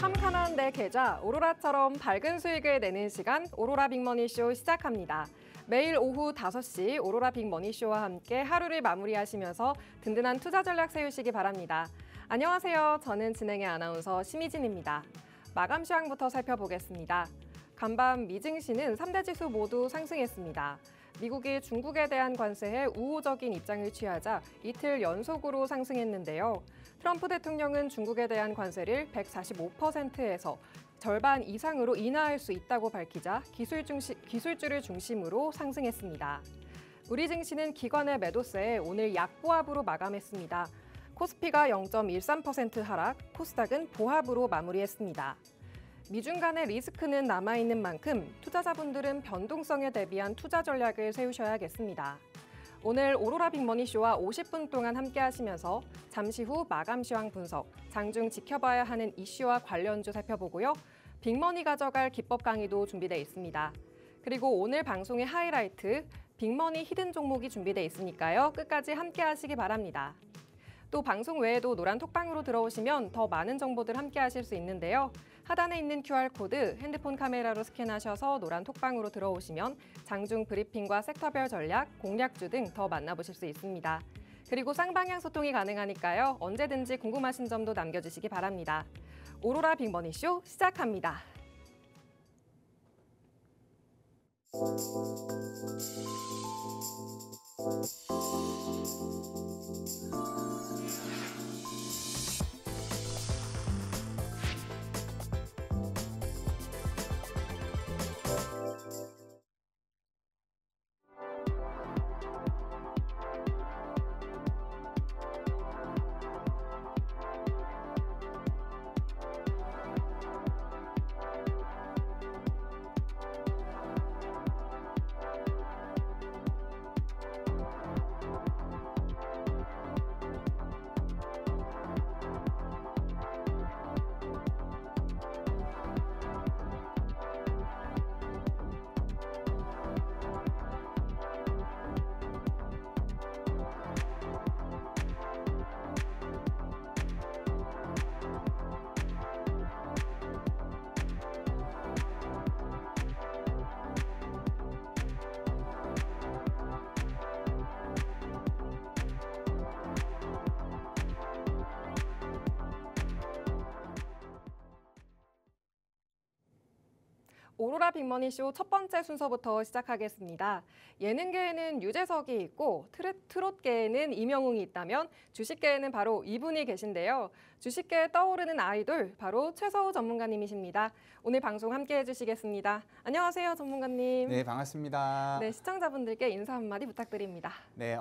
캄캄한 내 계좌, 오로라처럼 밝은 수익을 내는 시간, 오로라 빅머니쇼 시작합니다. 매일 오후 5시 오로라 빅머니쇼와 함께 하루를 마무리하시면서 든든한 투자 전략 세우시기 바랍니다. 안녕하세요. 저는 진행의 아나운서 심희진입니다. 마감 시황부터 살펴보겠습니다. 간밤 미증시는 3대 지수 모두 상승했습니다. 미국이 중국에 대한 관세에 우호적인 입장을 취하자 이틀 연속으로 상승했는데요. 트럼프 대통령은 중국에 대한 관세를 145%에서 절반 이상으로 인하할 수 있다고 밝히자 기술주를 중심으로 상승했습니다. 우리 증시는 기관의 매도세에 오늘 약보합으로 마감했습니다. 코스피가 0.13% 하락, 코스닥은 보합으로 마무리했습니다. 미중 간의 리스크는 남아있는 만큼 투자자분들은 변동성에 대비한 투자 전략을 세우셔야겠습니다. 오늘 오로라 빅머니쇼와 50분 동안 함께 하시면서 잠시 후 마감 시황 분석, 장중 지켜봐야 하는 이슈와 관련주 살펴보고요. 빅머니 가져갈 기법 강의도 준비되어 있습니다. 그리고 오늘 방송의 하이라이트, 빅머니 히든 종목이 준비되어 있으니까요. 끝까지 함께 하시기 바랍니다. 또 방송 외에도 노란 톡방으로 들어오시면 더 많은 정보들 함께 하실 수 있는데요. 하단에 있는 QR코드 핸드폰 카메라로 스캔하셔서 노란 톡방으로 들어오시면 장중 브리핑과 섹터별 전략, 공략주 등 더 만나보실 수 있습니다. 그리고 쌍방향 소통이 가능하니까요. 언제든지 궁금하신 점도 남겨주시기 바랍니다. 오로라 빅머니쇼 시작합니다. 오로라 빅머니쇼 첫 번째 순서부터 시작하겠습니다. 예능계에는 유재석이 있고 트롯계에는 임영웅이 있다면 주식계에는 바로 이분이 계신데요. 주식계에 떠오르는 아이돌, 바로 최서우 전문가님이십니다. 오늘 방송 함께 해주시겠습니다. 안녕하세요, 전문가님. 네, 반갑습니다. 네, 시청자분들께 인사 한마디 부탁드립니다. 네,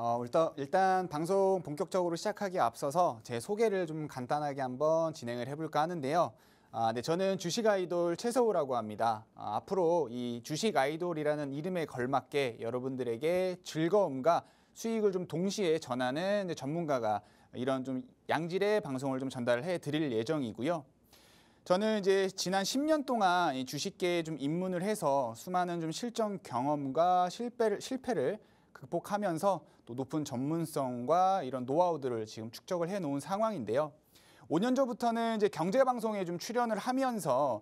일단 방송 본격적으로 시작하기에 앞서서 제 소개를 좀 간단하게 한번 진행을 해볼까 하는데요. 네, 저는 주식 아이돌 최서우라고 합니다. 앞으로 이 주식 아이돌이라는 이름에 걸맞게 여러분들에게 즐거움과 수익을 좀 동시에 전하는 전문가가 이런 좀 양질의 방송을 좀 전달해 드릴 예정이고요. 저는 이제 지난 10년 동안 이 주식계에 좀 입문을 해서 수많은 좀 실전 경험과 실패를 극복하면서 또 높은 전문성과 이런 노하우들을 지금 축적을 해 놓은 상황인데요. 5년 전부터는 이제 경제방송에 좀 출연을 하면서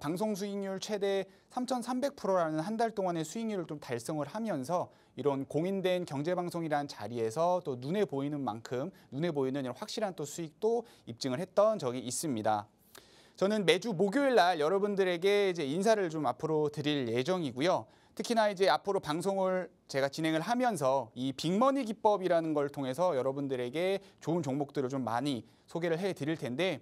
방송 수익률 최대 3,300%라는 한 달 동안의 수익률을 좀 달성을 하면서 이런 공인된 경제방송이라는 자리에서 또 눈에 보이는 만큼 눈에 보이는 이런 확실한 또 수익도 입증을 했던 적이 있습니다. 저는 매주 목요일 날 여러분들에게 이제 인사를 좀 앞으로 드릴 예정이고요. 특히나 이제 앞으로 방송을 제가 진행을 하면서 이 빅머니 기법이라는 걸 통해서 여러분들에게 좋은 종목들을 좀 많이 소개를 해드릴 텐데,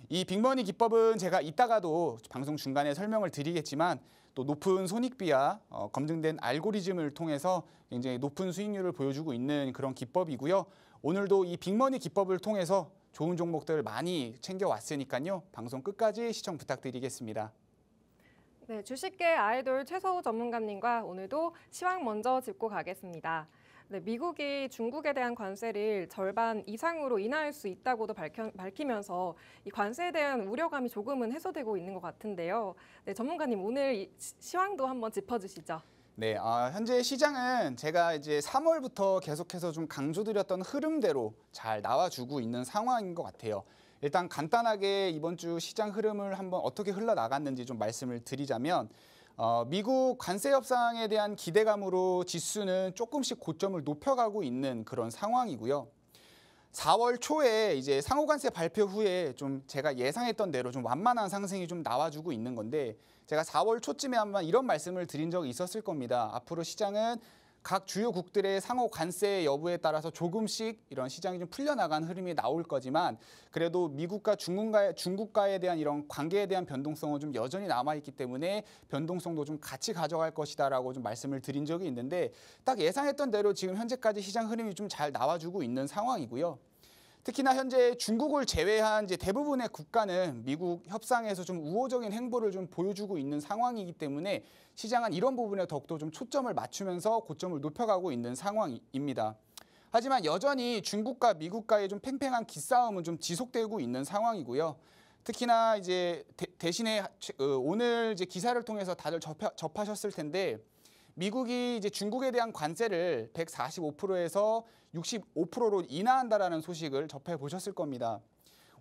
이 빅머니 기법은 제가 이따가도 방송 중간에 설명을 드리겠지만 또 높은 손익비와 검증된 알고리즘을 통해서 굉장히 높은 수익률을 보여주고 있는 그런 기법이고요. 오늘도 이 빅머니 기법을 통해서 좋은 종목들을 많이 챙겨왔으니까요. 방송 끝까지 시청 부탁드리겠습니다. 네, 주식계 아이돌 최서우 전문가님과 오늘도 시황 먼저 짚고 가겠습니다. 네, 미국이 중국에 대한 관세를 절반 이상으로 인하할 수 있다고도 밝히면서 이 관세에 대한 우려감이 조금은 해소되고 있는 것 같은데요. 네, 전문가님 오늘 이 시황도 한번 짚어주시죠. 네, 현재 시장은 제가 이제 3월부터 계속해서 좀 강조드렸던 흐름대로 잘 나와주고 있는 상황인 것 같아요. 일단 간단하게 이번 주 시장 흐름을 한번 어떻게 흘러나갔는지 좀 말씀을 드리자면 미국 관세 협상에 대한 기대감으로 지수는 조금씩 고점을 높여가고 있는 그런 상황이고요. 4월 초에 이제 상호관세 발표 후에 좀 제가 예상했던 대로 좀 완만한 상승이 좀 나와주고 있는 건데 제가 4월 초쯤에 한번 이런 말씀을 드린 적이 있었을 겁니다. 앞으로 시장은 각 주요국들의 상호 관세 여부에 따라서 조금씩 이런 시장이 좀 풀려나간 흐름이 나올 거지만 그래도 미국과 중국과에 대한 이런 관계에 대한 변동성은 좀 여전히 남아있기 때문에 변동성도 좀 같이 가져갈 것이다라고 좀 말씀을 드린 적이 있는데 딱 예상했던 대로 지금 현재까지 시장 흐름이 좀 잘 나와주고 있는 상황이고요. 특히나 현재 중국을 제외한 이제 대부분의 국가는 미국 협상에서 좀 우호적인 행보를 좀 보여주고 있는 상황이기 때문에 시장은 이런 부분에 더욱더 좀 초점을 맞추면서 고점을 높여가고 있는 상황입니다. 하지만 여전히 중국과 미국과의 좀 팽팽한 기싸움은 좀 지속되고 있는 상황이고요. 특히나 이제 대신에 오늘 이제 기사를 통해서 다들 접하셨을 텐데 미국이 이제 중국에 대한 관세를 145%에서 65%로 인하한다라는 소식을 접해 보셨을 겁니다.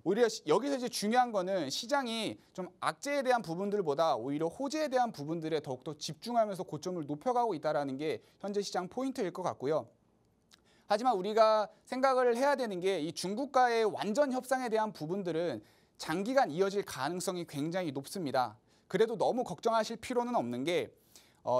오히려 여기서 이제 중요한 거는 시장이 좀 악재에 대한 부분들보다 오히려 호재에 대한 부분들에 더욱더 집중하면서 고점을 높여가고 있다는 게 현재 시장 포인트일 것 같고요. 하지만 우리가 생각을 해야 되는 게 이 중국과의 완전 협상에 대한 부분들은 장기간 이어질 가능성이 굉장히 높습니다. 그래도 너무 걱정하실 필요는 없는 게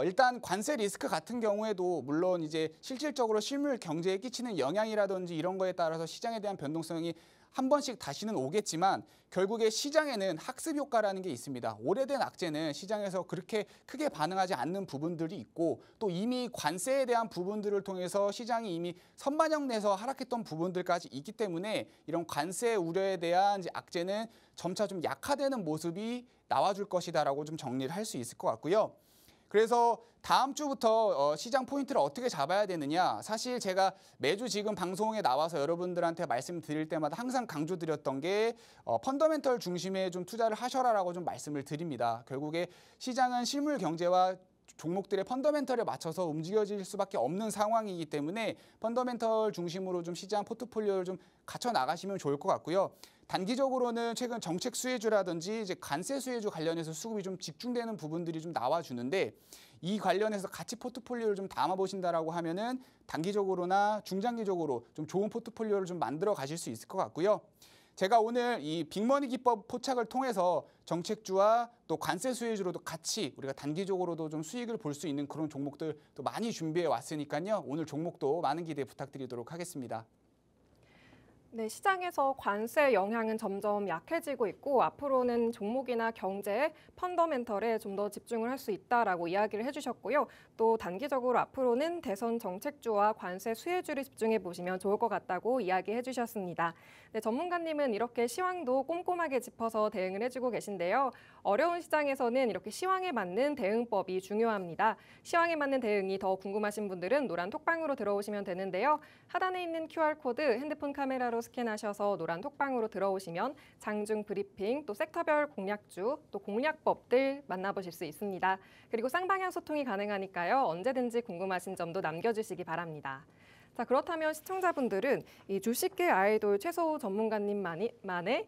일단 관세 리스크 같은 경우에도 물론 이제 실질적으로 실물 경제에 끼치는 영향이라든지 이런 거에 따라서 시장에 대한 변동성이 한 번씩 다시는 오겠지만 결국에 시장에는 학습 효과라는 게 있습니다. 오래된 악재는 시장에서 그렇게 크게 반응하지 않는 부분들이 있고 또 이미 관세에 대한 부분들을 통해서 시장이 이미 선반영돼서 하락했던 부분들까지 있기 때문에 이런 관세 우려에 대한 이제 악재는 점차 좀 약화되는 모습이 나와줄 것이다라고 좀 정리를 할 수 있을 것 같고요. 그래서 다음 주부터 시장 포인트를 어떻게 잡아야 되느냐. 사실 제가 매주 지금 방송에 나와서 여러분들한테 말씀드릴 때마다 항상 강조드렸던 게 펀더멘털 중심에 좀 투자를 하셔라라고 좀 말씀을 드립니다. 결국에 시장은 실물 경제와 종목들의 펀더멘털에 맞춰서 움직여질 수밖에 없는 상황이기 때문에 펀더멘털 중심으로 좀 시장 포트폴리오를 좀 갖춰 나가시면 좋을 것 같고요. 단기적으로는 최근 정책 수혜주라든지 이제 관세 수혜주 관련해서 수급이 좀 집중되는 부분들이 좀 나와주는데 이 관련해서 같이 포트폴리오를 좀 담아보신다라고 하면은 단기적으로나 중장기적으로 좀 좋은 포트폴리오를 좀 만들어 가실 수 있을 것 같고요. 제가 오늘 이 빅머니 기법 포착을 통해서 정책주와 또 관세 수혜주로도 같이 우리가 단기적으로도 좀 수익을 볼 수 있는 그런 종목들 또 많이 준비해 왔으니까요. 오늘 종목도 많은 기대 부탁드리도록 하겠습니다. 네, 시장에서 관세 영향은 점점 약해지고 있고 앞으로는 종목이나 경제의 펀더멘털에 좀 더 집중을 할 수 있다라고 이야기를 해주셨고요. 또 단기적으로 앞으로는 대선 정책주와 관세 수혜주를 집중해 보시면 좋을 것 같다고 이야기해 주셨습니다. 네, 전문가님은 이렇게 시황도 꼼꼼하게 짚어서 대응을 해주고 계신데요. 어려운 시장에서는 이렇게 시황에 맞는 대응법이 중요합니다. 시황에 맞는 대응이 더 궁금하신 분들은 노란 톡방으로 들어오시면 되는데요. 하단에 있는 QR코드 핸드폰 카메라로 스캔하셔서 노란 톡방으로 들어오시면 장중 브리핑, 또 섹터별 공략주, 또 공략법들 만나보실 수 있습니다. 그리고 쌍방향 소통이 가능하니까요. 언제든지 궁금하신 점도 남겨주시기 바랍니다. 자, 그렇다면 시청자분들은 이 주식계 아이돌 최소호 전문가님만의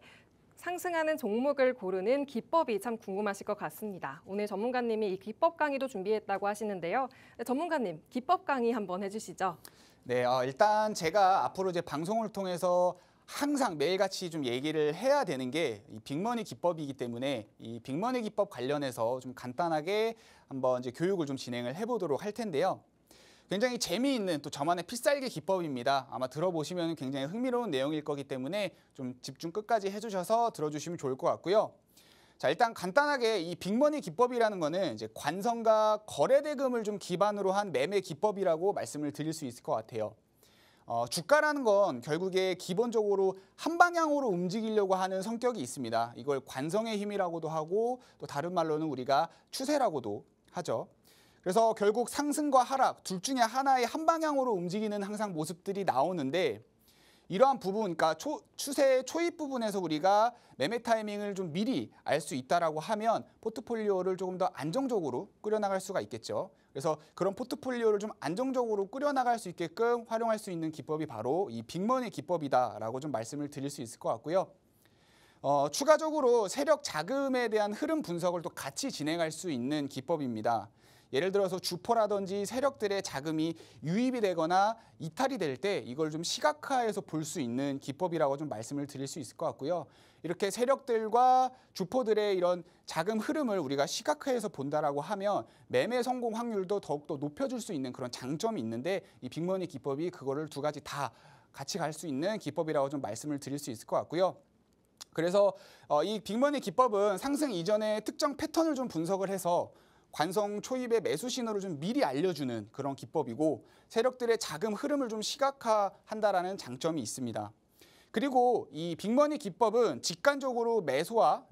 상승하는 종목을 고르는 기법이 참 궁금하실 것 같습니다. 오늘 전문가님이 이 기법 강의도 준비했다고 하시는데요. 네, 전문가님, 기법 강의 한번 해주시죠. 네, 일단 제가 앞으로 이제 방송을 통해서 항상 매일같이 좀 얘기를 해야 되는 게 이 빅머니 기법이기 때문에 이 빅머니 기법 관련해서 좀 간단하게 한번 이제 교육을 좀 진행을 해보도록 할 텐데요. 굉장히 재미있는 또 저만의 필살기 기법입니다. 아마 들어보시면 굉장히 흥미로운 내용일 거기 때문에 좀 집중 끝까지 해주셔서 들어주시면 좋을 것 같고요. 자, 일단 간단하게 이 빅머니 기법이라는 거는 이제 관성과 거래 대금을 좀 기반으로 한 매매 기법이라고 말씀을 드릴 수 있을 것 같아요. 주가라는 건 결국에 기본적으로 한 방향으로 움직이려고 하는 성격이 있습니다. 이걸 관성의 힘이라고도 하고 또 다른 말로는 우리가 추세라고도 하죠. 그래서 결국 상승과 하락 둘 중에 하나의 한 방향으로 움직이는 항상 모습들이 나오는데 이러한 부분, 그러니까 추세의 초입 부분에서 우리가 매매 타이밍을 좀 미리 알 수 있다라고 하면 포트폴리오를 조금 더 안정적으로 꾸려나갈 수가 있겠죠. 그래서 그런 포트폴리오를 좀 안정적으로 꾸려나갈 수 있게끔 활용할 수 있는 기법이 바로 이 빅머니 기법이다라고 좀 말씀을 드릴 수 있을 것 같고요. 추가적으로 세력 자금에 대한 흐름 분석을 또 같이 진행할 수 있는 기법입니다. 예를 들어서 주포라든지 세력들의 자금이 유입이 되거나 이탈이 될 때 이걸 좀 시각화해서 볼 수 있는 기법이라고 좀 말씀을 드릴 수 있을 것 같고요. 이렇게 세력들과 주포들의 이런 자금 흐름을 우리가 시각화해서 본다라고 하면 매매 성공 확률도 더욱더 높여줄 수 있는 그런 장점이 있는데 이 빅머니 기법이 그거를 두 가지 다 같이 갈 수 있는 기법이라고 좀 말씀을 드릴 수 있을 것 같고요. 그래서 이 빅머니 기법은 상승 이전에 특정 패턴을 좀 분석을 해서 관성 초입의 매수 신호를 좀 미리 알려주는 그런 기법이고 세력들의 자금 흐름을 좀 시각화한다라는 장점이 있습니다. 그리고 이 빅머니 기법은 직관적으로 매수와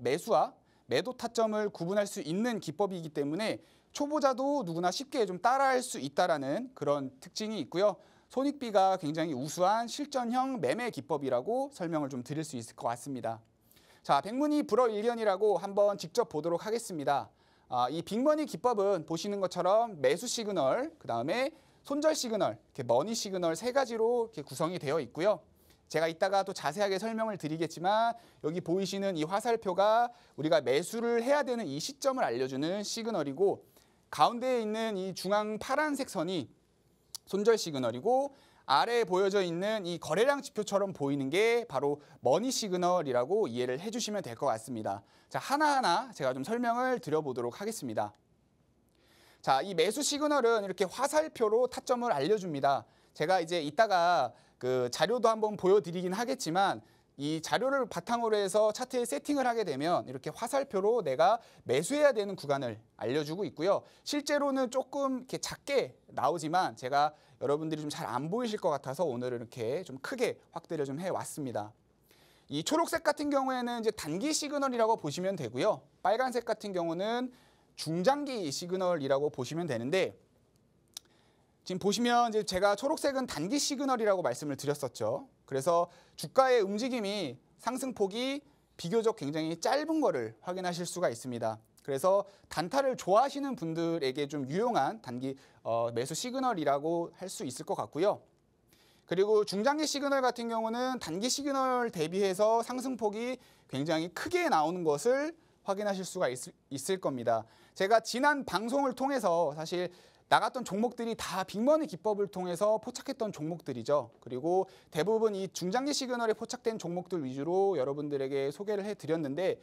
매도 타점을 구분할 수 있는 기법이기 때문에 초보자도 누구나 쉽게 좀 따라할 수 있다라는 그런 특징이 있고요. 손익비가 굉장히 우수한 실전형 매매 기법이라고 설명을 좀 드릴 수 있을 것 같습니다. 자, 백문이 불어일견이라고 한번 직접 보도록 하겠습니다. 이 빅머니 기법은 보시는 것처럼 매수 시그널, 그 다음에 손절 시그널, 이렇게 머니 시그널 세 가지로 이렇게 구성이 되어 있고요. 제가 이따가 또 자세하게 설명을 드리겠지만 여기 보이시는 이 화살표가 우리가 매수를 해야 되는 이 시점을 알려주는 시그널이고 가운데에 있는 이 중앙 파란색 선이 손절 시그널이고 아래에 보여져 있는 이 거래량 지표처럼 보이는 게 바로 머니 시그널이라고 이해를 해주시면 될 것 같습니다. 자, 하나하나 제가 좀 설명을 드려보도록 하겠습니다. 자, 이 매수 시그널은 이렇게 화살표로 타점을 알려줍니다. 제가 이제 이따가 그 자료도 한번 보여드리긴 하겠지만 이 자료를 바탕으로 해서 차트에 세팅을 하게 되면 이렇게 화살표로 내가 매수해야 되는 구간을 알려주고 있고요. 실제로는 조금 이렇게 작게 나오지만 제가 여러분들이 좀 잘 안 보이실 것 같아서 오늘은 이렇게 좀 크게 확대를 좀 해왔습니다. 이 초록색 같은 경우에는 이제 단기 시그널이라고 보시면 되고요. 빨간색 같은 경우는 중장기 시그널이라고 보시면 되는데 지금 보시면 이제 제가 초록색은 단기 시그널이라고 말씀을 드렸었죠. 그래서 주가의 움직임이 상승폭이 비교적 굉장히 짧은 거를 확인하실 수가 있습니다. 그래서 단타를 좋아하시는 분들에게 좀 유용한 단기 매수 시그널이라고 할 수 있을 것 같고요. 그리고 중장기 시그널 같은 경우는 단기 시그널 대비해서 상승폭이 굉장히 크게 나오는 것을 확인하실 수가 있을 겁니다. 제가 지난 방송을 통해서 사실 나갔던 종목들이 다 빅머니 기법을 통해서 포착했던 종목들이죠. 그리고 대부분 이 중장기 시그널에 포착된 종목들 위주로 여러분들에게 소개를 해드렸는데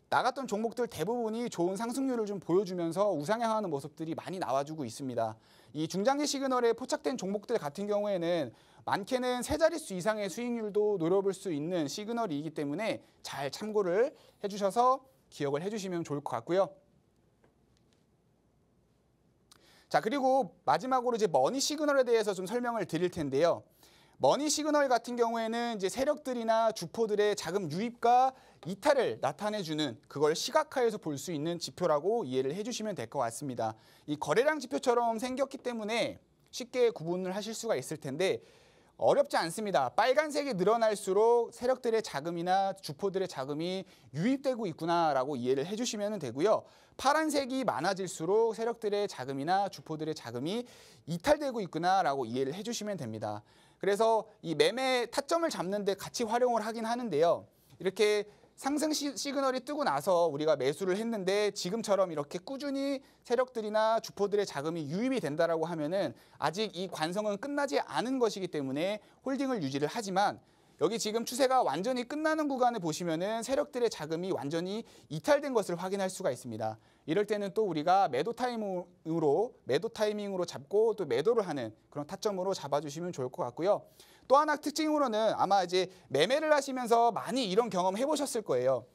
나갔던 종목들 대부분이 좋은 상승률을 좀 보여주면서 우상향하는 모습들이 많이 나와주고 있습니다. 이 중장기 시그널에 포착된 종목들 같은 경우에는 많게는 세 자릿수 이상의 수익률도 노려볼 수 있는 시그널이기 때문에 잘 참고를 해주셔서 기억을 해주시면 좋을 것 같고요. 자, 그리고 마지막으로 이제 머니 시그널에 대해서 좀 설명을 드릴 텐데요. 머니 시그널 같은 경우에는 이제 세력들이나 주포들의 자금 유입과 이탈을 나타내주는 그걸 시각화해서 볼 수 있는 지표라고 이해를 해주시면 될 것 같습니다. 이 거래량 지표처럼 생겼기 때문에 쉽게 구분을 하실 수가 있을 텐데 어렵지 않습니다. 빨간색이 늘어날수록 세력들의 자금이나 주포들의 자금이 유입되고 있구나라고 이해를 해주시면 되고요. 파란색이 많아질수록 세력들의 자금이나 주포들의 자금이 이탈되고 있구나라고 이해를 해주시면 됩니다. 그래서 이 매매 타점을 잡는 데 같이 활용을 하긴 하는데요. 이렇게 상승 시그널이 뜨고 나서 우리가 매수를 했는데 지금처럼 이렇게 꾸준히 세력들이나 주포들의 자금이 유입이 된다라고 하면은 아직 이 관성은 끝나지 않은 것이기 때문에 홀딩을 유지를 하지만 여기 지금 추세가 완전히 끝나는 구간을 보시면은 세력들의 자금이 완전히 이탈된 것을 확인할 수가 있습니다. 이럴 때는 또 우리가 매도 타이밍으로 잡고 또 매도를 하는 그런 타점으로 잡아주시면 좋을 것 같고요. 또 하나 특징으로는 아마 이제 매매를 하시면서 많이 이런 경험 해보셨을 거예요.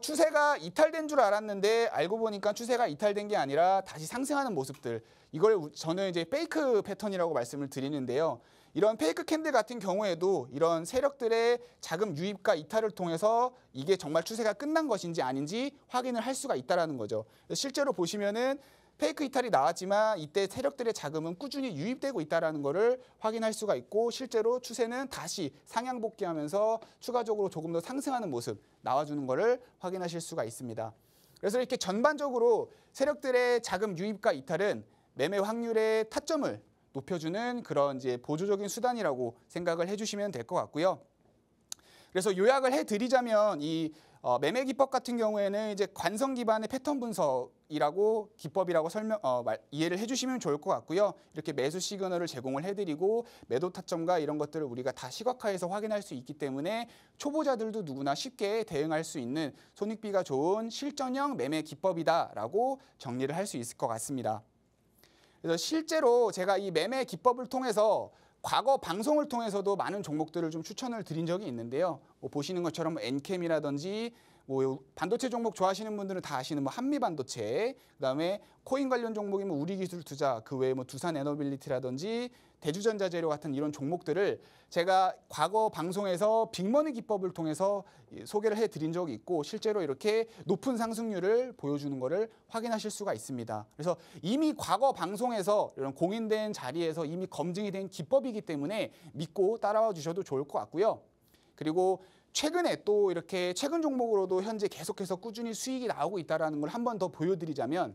추세가 이탈된 줄 알았는데 알고 보니까 추세가 이탈된 게 아니라 다시 상승하는 모습들. 이걸 저는 이제 페이크 패턴이라고 말씀을 드리는데요. 이런 페이크 캔들 같은 경우에도 이런 세력들의 자금 유입과 이탈을 통해서 이게 정말 추세가 끝난 것인지 아닌지 확인을 할 수가 있다는 거죠. 실제로 보시면은 페이크 이탈이 나왔지만 이때 세력들의 자금은 꾸준히 유입되고 있다는 것을 확인할 수가 있고 실제로 추세는 다시 상향 복귀하면서 추가적으로 조금 더 상승하는 모습 나와주는 것을 확인하실 수가 있습니다. 그래서 이렇게 전반적으로 세력들의 자금 유입과 이탈은 매매 확률의 타점을 높여주는 그런 이제 보조적인 수단이라고 생각을 해주시면 될 것 같고요. 그래서 요약을 해드리자면 이 매매 기법 같은 경우에는 이제 관성 기반의 패턴 분석이라고 기법이라고 이해를 해주시면 좋을 것 같고요. 이렇게 매수 시그널을 제공을 해드리고 매도 타점과 이런 것들을 우리가 다 시각화해서 확인할 수 있기 때문에 초보자들도 누구나 쉽게 대응할 수 있는 손익비가 좋은 실전형 매매 기법이다라고 정리를 할 수 있을 것 같습니다. 그래서 실제로 제가 이 매매 기법을 통해서 과거 방송을 통해서도 많은 종목들을 좀 추천을 드린 적이 있는데요. 보시는 것처럼 엔캠이라든지 반도체 종목 좋아하시는 분들은 다 아시는 한미반도체, 그다음에 코인 관련 종목이면 우리기술투자, 그 외에 두산에너빌리티라든지 대주전자재료 같은 이런 종목들을 제가 과거 방송에서 빅머니 기법을 통해서 소개를 해드린 적이 있고 실제로 이렇게 높은 상승률을 보여주는 것을 확인하실 수가 있습니다. 그래서 이미 과거 방송에서 이런 공인된 자리에서 이미 검증이 된 기법이기 때문에 믿고 따라와 주셔도 좋을 것 같고요. 그리고 최근에 또 이렇게 최근 종목으로도 현재 계속해서 꾸준히 수익이 나오고 있다는 걸 한 번 더 보여드리자면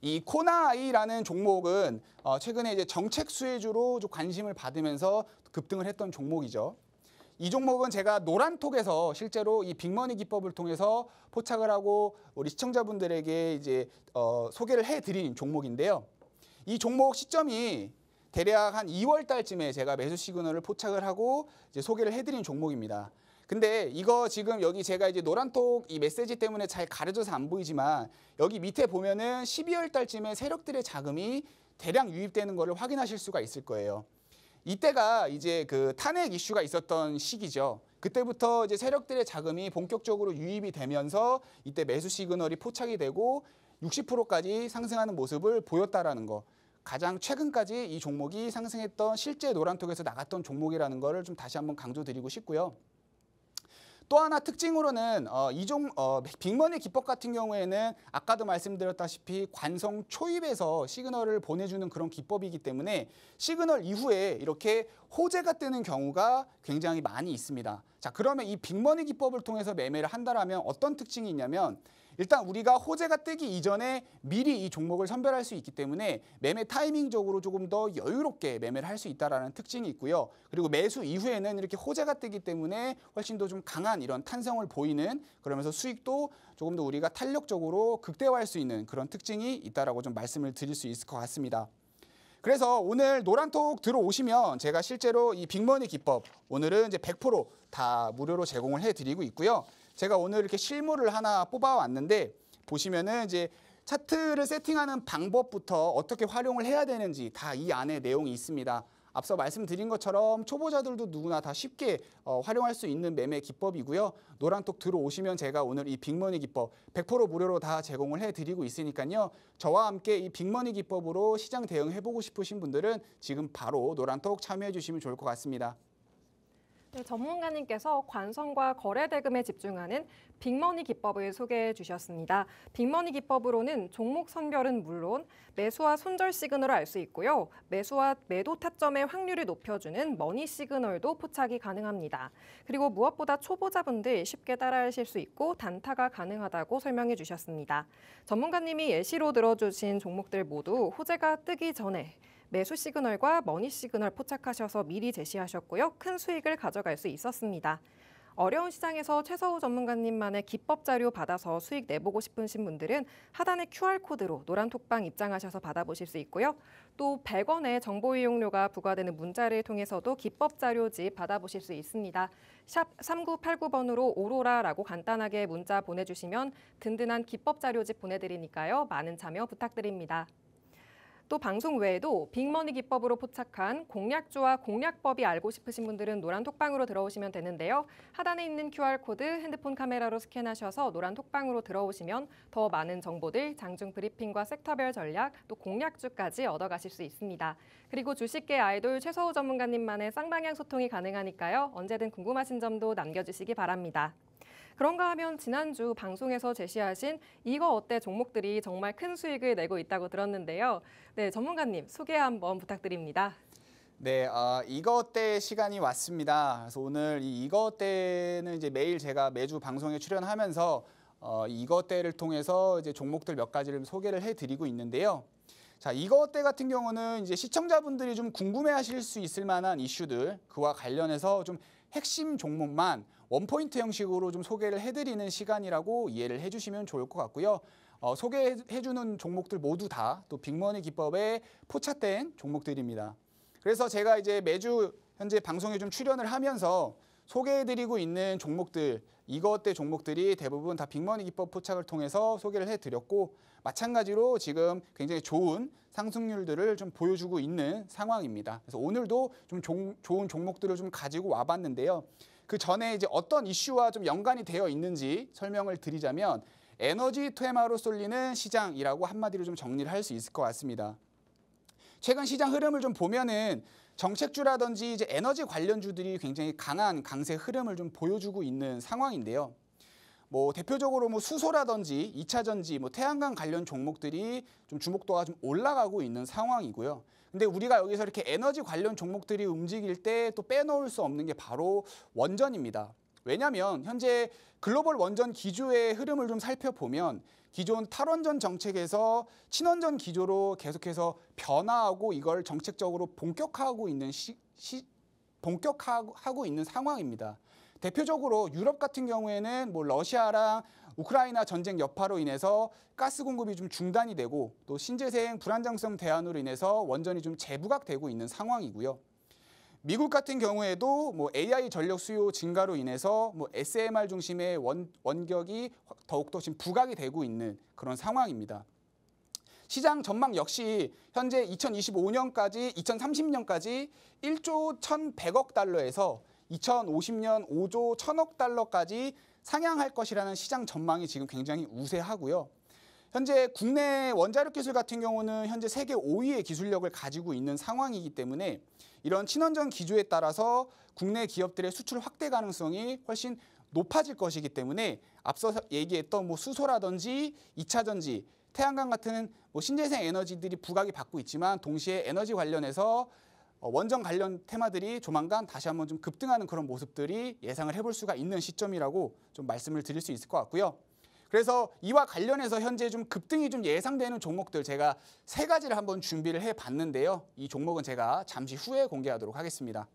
이 코나아이라는 종목은 최근에 이제 정책 수혜주로 좀 관심을 받으면서 급등을 했던 종목이죠. 이 종목은 제가 노란톡에서 실제로 이 빅머니 기법을 통해서 포착을 하고 우리 시청자분들에게 이제 소개를 해드린 종목인데요. 이 종목 시점이 대략 한 2월 달쯤에 제가 매수 시그널을 포착을 하고 이제 소개를 해드린 종목입니다. 근데 이거 지금 여기 제가 이제 노란톡 이 메시지 때문에 잘 가려져서 안 보이지만 여기 밑에 보면은 12월 달쯤에 세력들의 자금이 대량 유입되는 것을 확인하실 수가 있을 거예요. 이때가 이제 그 탄핵 이슈가 있었던 시기죠. 그때부터 이제 세력들의 자금이 본격적으로 유입이 되면서 이때 매수 시그널이 포착이 되고 60%까지 상승하는 모습을 보였다라는 거. 가장 최근까지 이 종목이 상승했던 실제 노란톡에서 나갔던 종목이라는 거를 좀 다시 한번 강조드리고 싶고요. 또 하나 특징으로는 빅머니 기법 같은 경우에는 아까도 말씀드렸다시피 관성 초입에서 시그널을 보내주는 그런 기법이기 때문에 시그널 이후에 이렇게 호재가 뜨는 경우가 굉장히 많이 있습니다. 자, 그러면 이 빅머니 기법을 통해서 매매를 한다라면 어떤 특징이 있냐면 일단 우리가 호재가 뜨기 이전에 미리 이 종목을 선별할 수 있기 때문에 매매 타이밍적으로 조금 더 여유롭게 매매를 할 수 있다는 특징이 있고요. 그리고 매수 이후에는 이렇게 호재가 뜨기 때문에 훨씬 더 좀 강한 이런 탄성을 보이는, 그러면서 수익도 조금 더 우리가 탄력적으로 극대화할 수 있는 그런 특징이 있다라고 좀 말씀을 드릴 수 있을 것 같습니다. 그래서 오늘 노란톡 들어오시면 제가 실제로 이 빅머니 기법 오늘은 이제 100% 다 무료로 제공을 해드리고 있고요. 제가 오늘 이렇게 실물을 하나 뽑아왔는데 보시면은 이제 차트를 세팅하는 방법부터 어떻게 활용을 해야 되는지 다 이 안에 내용이 있습니다. 앞서 말씀드린 것처럼 초보자들도 누구나 다 쉽게 활용할 수 있는 매매 기법이고요. 노란톡 들어오시면 제가 오늘 이 빅머니 기법 100% 무료로 다 제공을 해드리고 있으니까요. 저와 함께 이 빅머니 기법으로 시장 대응해보고 싶으신 분들은 지금 바로 노란톡 참여해 주시면 좋을 것 같습니다. 네, 전문가님께서 관성과 거래 대금에 집중하는 빅머니 기법을 소개해 주셨습니다. 빅머니 기법으로는 종목 선별은 물론 매수와 손절 시그널을 알 수 있고요. 매수와 매도 타점의 확률을 높여주는 머니 시그널도 포착이 가능합니다. 그리고 무엇보다 초보자분들 쉽게 따라하실 수 있고 단타가 가능하다고 설명해 주셨습니다. 전문가님이 예시로 들어주신 종목들 모두 호재가 뜨기 전에 매수 시그널과 머니 시그널 포착하셔서 미리 제시하셨고요. 큰 수익을 가져갈 수 있었습니다. 어려운 시장에서 최서우 전문가님만의 기법 자료 받아서 수익 내보고 싶으신 분들은 하단의 QR코드로 노란톡방 입장하셔서 받아보실 수 있고요. 또 100원의 정보 이용료가 부과되는 문자를 통해서도 기법 자료집 받아보실 수 있습니다. 샵 3989번으로 오로라라고 간단하게 문자 보내주시면 든든한 기법 자료집 보내드리니까요. 많은 참여 부탁드립니다. 또 방송 외에도 빅머니 기법으로 포착한 공략주와 공략법이 알고 싶으신 분들은 노란톡방으로 들어오시면 되는데요. 하단에 있는 QR코드 핸드폰 카메라로 스캔하셔서 노란톡방으로 들어오시면 더 많은 정보들, 장중 브리핑과 섹터별 전략, 또 공략주까지 얻어가실 수 있습니다. 그리고 주식계 아이돌 최서우 전문가님만의 쌍방향 소통이 가능하니까요. 언제든 궁금하신 점도 남겨주시기 바랍니다. 그런가 하면 지난주 방송에서 제시하신 이거 어때 종목들이 정말 큰 수익을 내고 있다고 들었는데요. 네, 전문가님 소개 한번 부탁드립니다. 네, 이거 어때 시간이 왔습니다. 그래서 오늘 이거 어때는 이제 매일 제가 매주 방송에 출연하면서 이거 어때를 통해서 이제 종목들 몇 가지를 소개를 해드리고 있는데요. 자, 이거 어때 같은 경우는 이제 시청자분들이 좀 궁금해하실 수 있을 만한 이슈들, 그와 관련해서 좀 핵심 종목만 원포인트 형식으로 좀 소개를 해드리는 시간이라고 이해를 해주시면 좋을 것 같고요. 소개해주는 종목들 모두 다 또 빅머니 기법에 포착된 종목들입니다. 그래서 제가 이제 매주 현재 방송에 좀 출연을 하면서 소개해드리고 있는 종목들, 이것대 종목들이 대부분 다 빅머니 기법 포착을 통해서 소개를 해드렸고, 마찬가지로 지금 굉장히 좋은 상승률들을 좀 보여주고 있는 상황입니다. 그래서 오늘도 좀 좋은 종목들을 좀 가지고 와봤는데요. 그 전에 이제 어떤 이슈와 좀 연관이 되어 있는지 설명을 드리자면, 에너지 테마로 쏠리는 시장이라고 한마디로 좀 정리를 할 수 있을 것 같습니다. 최근 시장 흐름을 좀 보면은 정책주라든지 이제 에너지 관련주들이 굉장히 강한 강세 흐름을 좀 보여주고 있는 상황인데요. 뭐 대표적으로 뭐 수소라든지 2차 전지, 뭐 태양광 관련 종목들이 좀 주목도가 좀 올라가고 있는 상황이고요. 근데 우리가 여기서 이렇게 에너지 관련 종목들이 움직일 때 또 빼놓을 수 없는 게 바로 원전입니다. 왜냐하면 현재 글로벌 원전 기조의 흐름을 좀 살펴보면 기존 탈원전 정책에서 친원전 기조로 계속해서 변화하고 이걸 정책적으로 본격화하고 있는 상황입니다. 대표적으로 유럽 같은 경우에는 뭐 러시아랑 우크라이나 전쟁 여파로 인해서 가스 공급이 좀 중단이 되고 또 신재생 불안정성 대안으로 인해서 원전이 좀 재부각되고 있는 상황이고요. 미국 같은 경우에도 뭐 AI 전력 수요 증가로 인해서 뭐 SMR 중심의 원격이 더욱더 지금 부각이 되고 있는 그런 상황입니다. 시장 전망 역시 현재 2025년까지 2030년까지 1조 1,100억 달러에서 2050년 5조 1,000억 달러까지 상향할 것이라는 시장 전망이 지금 굉장히 우세하고요. 현재 국내 원자력 기술 같은 경우는 현재 세계 5위의 기술력을 가지고 있는 상황이기 때문에 이런 친원전 기조에 따라서 국내 기업들의 수출 확대 가능성이 훨씬 높아질 것이기 때문에 앞서 얘기했던 뭐 수소라든지 2차 전지, 태양광 같은 뭐 신재생 에너지들이 부각이 받고 있지만 동시에 에너지 관련해서 원전 관련 테마들이 조만간 다시 한번 좀 급등하는 그런 모습들이 예상을 해볼 수가 있는 시점이라고 좀 말씀을 드릴 수 있을 것 같고요. 그래서 이와 관련해서 현재 좀 급등이 좀 예상되는 종목들 제가 3가지를 한번 준비를 해봤는데요. 이 종목은 제가 잠시 후에 공개하도록 하겠습니다.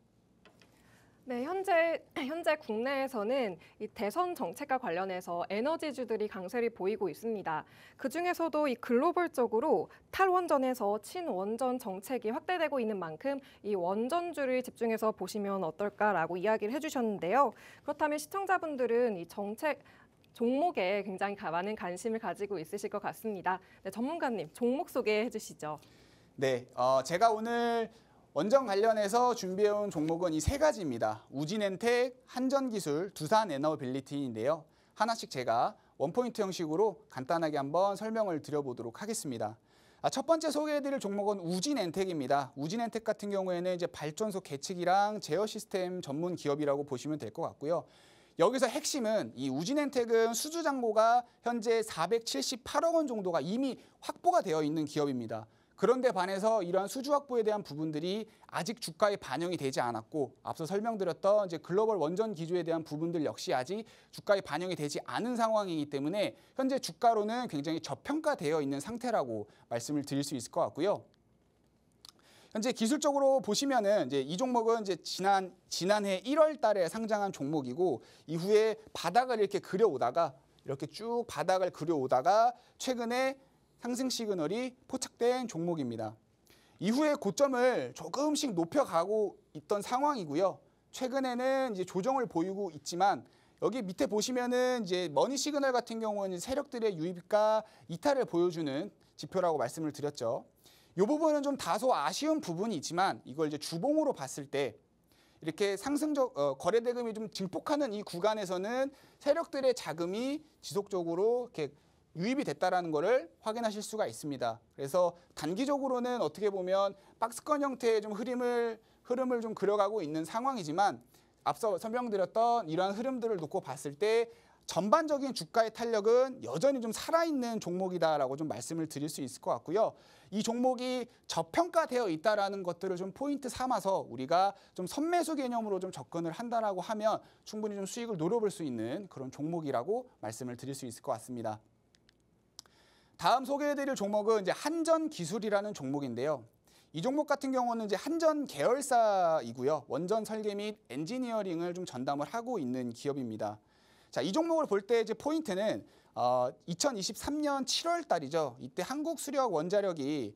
네, 현재 국내에서는 이 대선 정책과 관련해서 에너지주들이 강세를 보이고 있습니다. 그중에서도 이 글로벌적으로 탈원전에서 친원전 정책이 확대되고 있는 만큼 이 원전주를 집중해서 보시면 어떨까라고 이야기를 해주셨는데요. 그렇다면 시청자분들은 이 정책 종목에 굉장히 많은 관심을 가지고 있으실 것 같습니다. 네, 전문가님, 종목 소개해 주시죠. 네, 제가 오늘 원전 관련해서 준비해온 종목은 이 3가지입니다. 우진엔텍, 한전기술, 두산에너빌리티인데요. 하나씩 제가 원포인트 형식으로 간단하게 한번 설명을 드려보도록 하겠습니다. 첫 번째 소개해드릴 종목은 우진엔텍입니다. 우진엔텍 같은 경우에는 이제 발전소 계측이랑 제어 시스템 전문 기업이라고 보시면 될 것 같고요. 여기서 핵심은 이 우진엔텍은 수주 잔고가 현재 478억 원 정도가 이미 확보가 되어 있는 기업입니다. 그런데 반해서 이러한 수주 확보에 대한 부분들이 아직 주가에 반영이 되지 않았고 앞서 설명드렸던 이제 글로벌 원전 기조에 대한 부분들 역시 아직 주가에 반영이 되지 않은 상황이기 때문에 현재 주가로는 굉장히 저평가되어 있는 상태라고 말씀을 드릴 수 있을 것 같고요. 현재 기술적으로 보시면은 이제 이 종목은 이제 지난해 1월 달에 상장한 종목이고 이후에 바닥을 이렇게 그려오다가 이렇게 쭉 바닥을 그려오다가 최근에 상승 시그널이 포착된 종목입니다. 이후에 고점을 조금씩 높여가고 있던 상황이고요. 최근에는 이제 조정을 보이고 있지만 여기 밑에 보시면은 이제 머니 시그널 같은 경우는 세력들의 유입과 이탈을 보여주는 지표라고 말씀을 드렸죠. 이 부분은 좀 다소 아쉬운 부분이 있지만 이걸 이제 주봉으로 봤을 때 이렇게 상승적 거래 대금이 좀 증폭하는 이 구간에서는 세력들의 자금이 지속적으로 이렇게 유입이 됐다라는 것을 확인하실 수가 있습니다. 그래서 단기적으로는 어떻게 보면 박스권 형태의 좀 흐름을 좀 그려가고 있는 상황이지만 앞서 설명드렸던 이러한 흐름들을 놓고 봤을 때 전반적인 주가의 탄력은 여전히 좀 살아있는 종목이다라고 좀 말씀을 드릴 수 있을 것 같고요. 이 종목이 저평가되어 있다라는 것들을 좀 포인트 삼아서 우리가 좀 선매수 개념으로 좀 접근을 한다라고 하면 충분히 좀 수익을 노려볼 수 있는 그런 종목이라고 말씀을 드릴 수 있을 것 같습니다. 다음 소개해드릴 종목은 이제 한전기술이라는 종목인데요. 이 종목 같은 경우는 이제 한전 계열사이고요. 원전 설계 및 엔지니어링을 좀 전담을 하고 있는 기업입니다. 자, 이 종목을 볼 때 이제 포인트는 2023년 7월 달이죠. 이때 한국수력 원자력이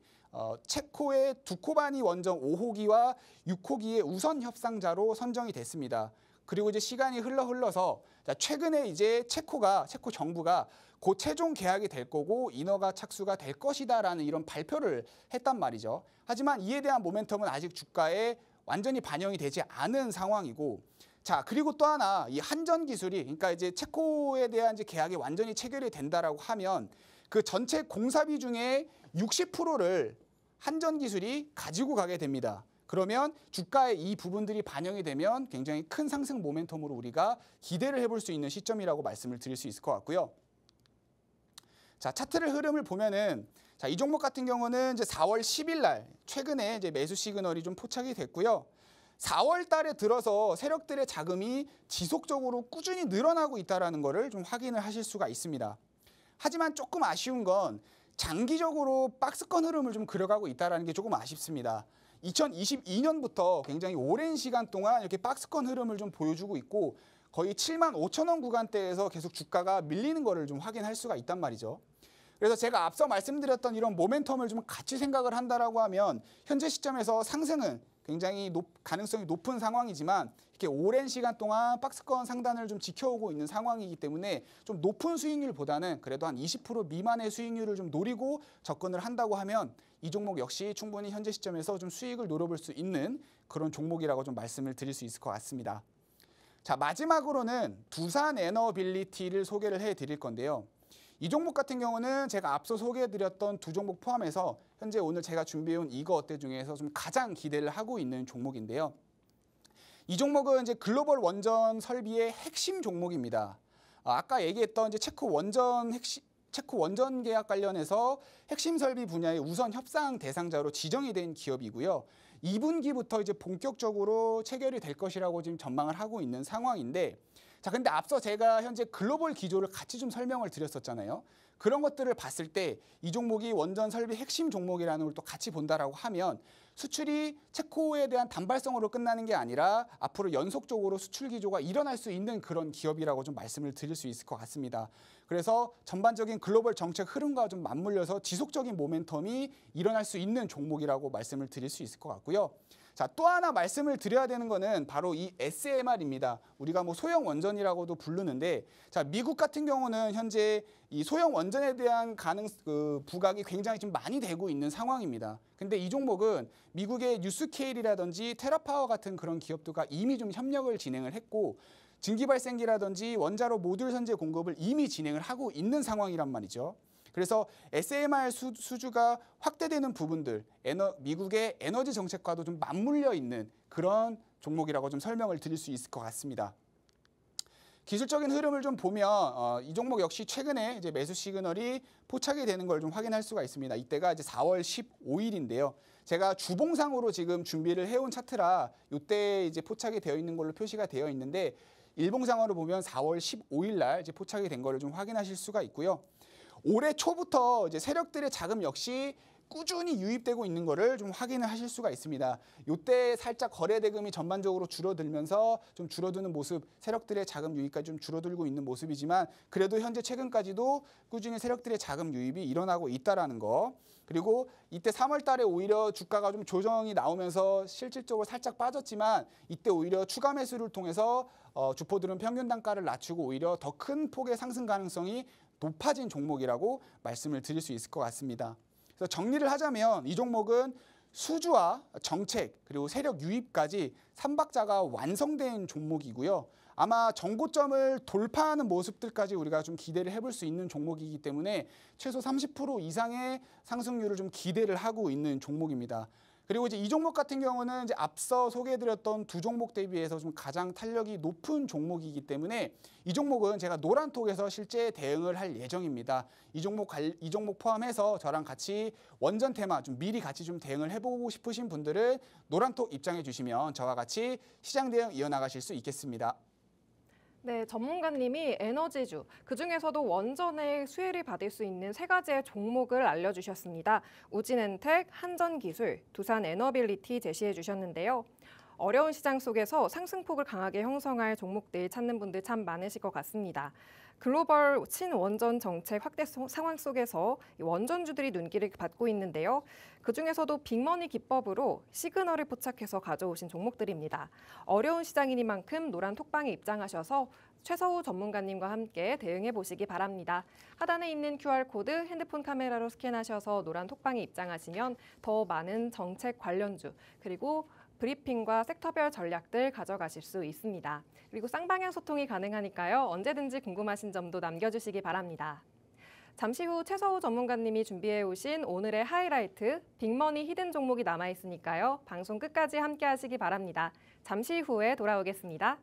체코의 두코바니 원전 5호기와 6호기의 우선 협상자로 선정이 됐습니다. 그리고 이제 시간이 흘러서 최근에 이제 체코 정부가 곧 최종 계약이 될 거고 인허가 착수가 될 것이다라는 이런 발표를 했단 말이죠. 하지만 이에 대한 모멘텀은 아직 주가에 완전히 반영이 되지 않은 상황이고, 자, 그리고 또 하나 이 한전 기술이, 그러니까 이제 체코에 대한 이제 계약이 완전히 체결이 된다라고 하면 그 전체 공사비 중에 60%를 한전 기술이 가지고 가게 됩니다. 그러면 주가에 이 부분들이 반영이 되면 굉장히 큰 상승 모멘텀으로 우리가 기대를 해볼 수 있는 시점이라고 말씀을 드릴 수 있을 것 같고요. 자, 차트를 흐름을 보면은, 자, 이 종목 같은 경우는 이제 4월 10일 날 최근에 이제 매수 시그널이 좀 포착이 됐고요. 4월 달에 들어서 세력들의 자금이 지속적으로 꾸준히 늘어나고 있다는 것을 좀 확인을 하실 수가 있습니다. 하지만 조금 아쉬운 건 장기적으로 박스권 흐름을 좀 그려가고 있다는 게 조금 아쉽습니다. 2022년부터 굉장히 오랜 시간 동안 이렇게 박스권 흐름을 좀 보여주고 있고 거의 7만 5천 원 구간대에서 계속 주가가 밀리는 것을 좀 확인할 수가 있단 말이죠. 그래서 제가 앞서 말씀드렸던 이런 모멘텀을 좀 같이 생각을 한다라고 하면 현재 시점에서 상승은 굉장히 가능성이 높은 상황이지만 이렇게 오랜 시간 동안 박스권 상단을 좀 지켜오고 있는 상황이기 때문에 좀 높은 수익률보다는 그래도 한 20% 미만의 수익률을 좀 노리고 접근을 한다고 하면 이 종목 역시 충분히 현재 시점에서 좀 수익을 노려볼 수 있는 그런 종목이라고 좀 말씀을 드릴 수 있을 것 같습니다. 자, 마지막으로는 두산에너빌리티를 소개를 해드릴 건데요. 이 종목 같은 경우는 제가 앞서 소개해드렸던 두 종목 포함해서 현재 오늘 제가 준비해온 이거 어때 중에서 좀 가장 기대를 하고 있는 종목인데요. 이 종목은 이제 글로벌 원전 설비의 핵심 종목입니다. 아까 얘기했던 이제 체코 원전 계약 관련해서 핵심 설비 분야의 우선 협상 대상자로 지정이 된 기업이고요. 2분기부터 이제 본격적으로 체결이 될 것이라고 지금 전망을 하고 있는 상황인데, 자, 근데 앞서 제가 현재 글로벌 기조를 같이 좀 설명을 드렸었잖아요. 그런 것들을 봤을 때 이 종목이 원전 설비 핵심 종목이라는 걸 또 같이 본다라고 하면 수출이 체코에 대한 단발성으로 끝나는 게 아니라 앞으로 연속적으로 수출 기조가 일어날 수 있는 그런 기업이라고 좀 말씀을 드릴 수 있을 것 같습니다. 그래서 전반적인 글로벌 정책 흐름과 좀 맞물려서 지속적인 모멘텀이 일어날 수 있는 종목이라고 말씀을 드릴 수 있을 것 같고요. 자, 또 하나 말씀을 드려야 되는 거는 바로 이 SMR입니다. 우리가 뭐 소형 원전이라고도 부르는데, 자, 미국 같은 경우는 현재 이 소형 원전에 대한 부각이 굉장히 좀 많이 되고 있는 상황입니다. 근데 이 종목은 미국의 뉴스케일이라든지 테라파워 같은 그런 기업들과 이미 좀 협력을 진행을 했고 증기발생기라든지 원자로 모듈 선제 공급을 이미 진행을 하고 있는 상황이란 말이죠. 그래서 SMR 수주가 확대되는 부분들, 미국의 에너지 정책과도 좀 맞물려 있는 그런 종목이라고 좀 설명을 드릴 수 있을 것 같습니다. 기술적인 흐름을 좀 보면 이 종목 역시 최근에 이제 매수 시그널이 포착이 되는 걸 좀 확인할 수가 있습니다. 이때가 이제 4월 15일인데요. 제가 주봉상으로 지금 준비를 해온 차트라 이때 이제 포착이 되어 있는 걸로 표시가 되어 있는데 일봉상으로 보면 4월 15일 날 이제 포착이 된 거를 좀 확인하실 수가 있고요. 올해 초부터 이제 세력들의 자금 역시 꾸준히 유입되고 있는 거를 좀 확인을 하실 수가 있습니다. 이때 살짝 거래 대금이 전반적으로 줄어들면서 좀 줄어드는 모습, 세력들의 자금 유입까지 좀 줄어들고 있는 모습이지만 그래도 현재 최근까지도 꾸준히 세력들의 자금 유입이 일어나고 있다라는 거. 그리고 이때 3월 달에 오히려 주가가 좀 조정이 나오면서 실질적으로 살짝 빠졌지만 이때 오히려 추가 매수를 통해서 주포들은 평균 단가를 낮추고 오히려 더 큰 폭의 상승 가능성이 높아진 종목이라고 말씀을 드릴 수 있을 것 같습니다. 그래서 정리를 하자면 이 종목은 수주와 정책 그리고 세력 유입까지 3박자가 완성된 종목이고요. 아마 정고점을 돌파하는 모습들까지 우리가 좀 기대를 해볼 수 있는 종목이기 때문에 최소 30% 이상의 상승률을 좀 기대를 하고 있는 종목입니다. 그리고 이제 이 종목 같은 경우는 이제 앞서 소개해드렸던 두 종목 대비해서 좀 가장 탄력이 높은 종목이기 때문에 이 종목은 제가 노란톡에서 실제 대응을 할 예정입니다. 이 종목 포함해서 저랑 같이 원전 테마 좀 미리 같이 좀 대응을 해보고 싶으신 분들은 노란톡 입장해 주시면 저와 같이 시장 대응 이어나가실 수 있겠습니다. 네, 전문가님이 에너지주, 그중에서도 원전의 수혜를 받을 수 있는 세 가지의 종목을 알려주셨습니다. 우진엔텍, 한전기술, 두산에너빌리티 제시해 주셨는데요. 어려운 시장 속에서 상승폭을 강하게 형성할 종목들 찾는 분들 참 많으실 것 같습니다. 글로벌 친원전 정책 확대 상황 속에서 원전주들이 눈길을 받고 있는데요. 그중에서도 빅머니 기법으로 시그널을 포착해서 가져오신 종목들입니다. 어려운 시장이니만큼 노란 톡방에 입장하셔서 최서우 전문가님과 함께 대응해 보시기 바랍니다. 하단에 있는 QR코드 핸드폰 카메라로 스캔하셔서 노란 톡방에 입장하시면 더 많은 정책 관련주 그리고 브리핑과 섹터별 전략들 가져가실 수 있습니다. 그리고 쌍방향 소통이 가능하니까요. 언제든지 궁금하신 점도 남겨주시기 바랍니다. 잠시 후 최서우 전문가님이 준비해 오신 오늘의 하이라이트, 빅머니 히든 종목이 남아있으니까요. 방송 끝까지 함께 하시기 바랍니다. 잠시 후에 돌아오겠습니다.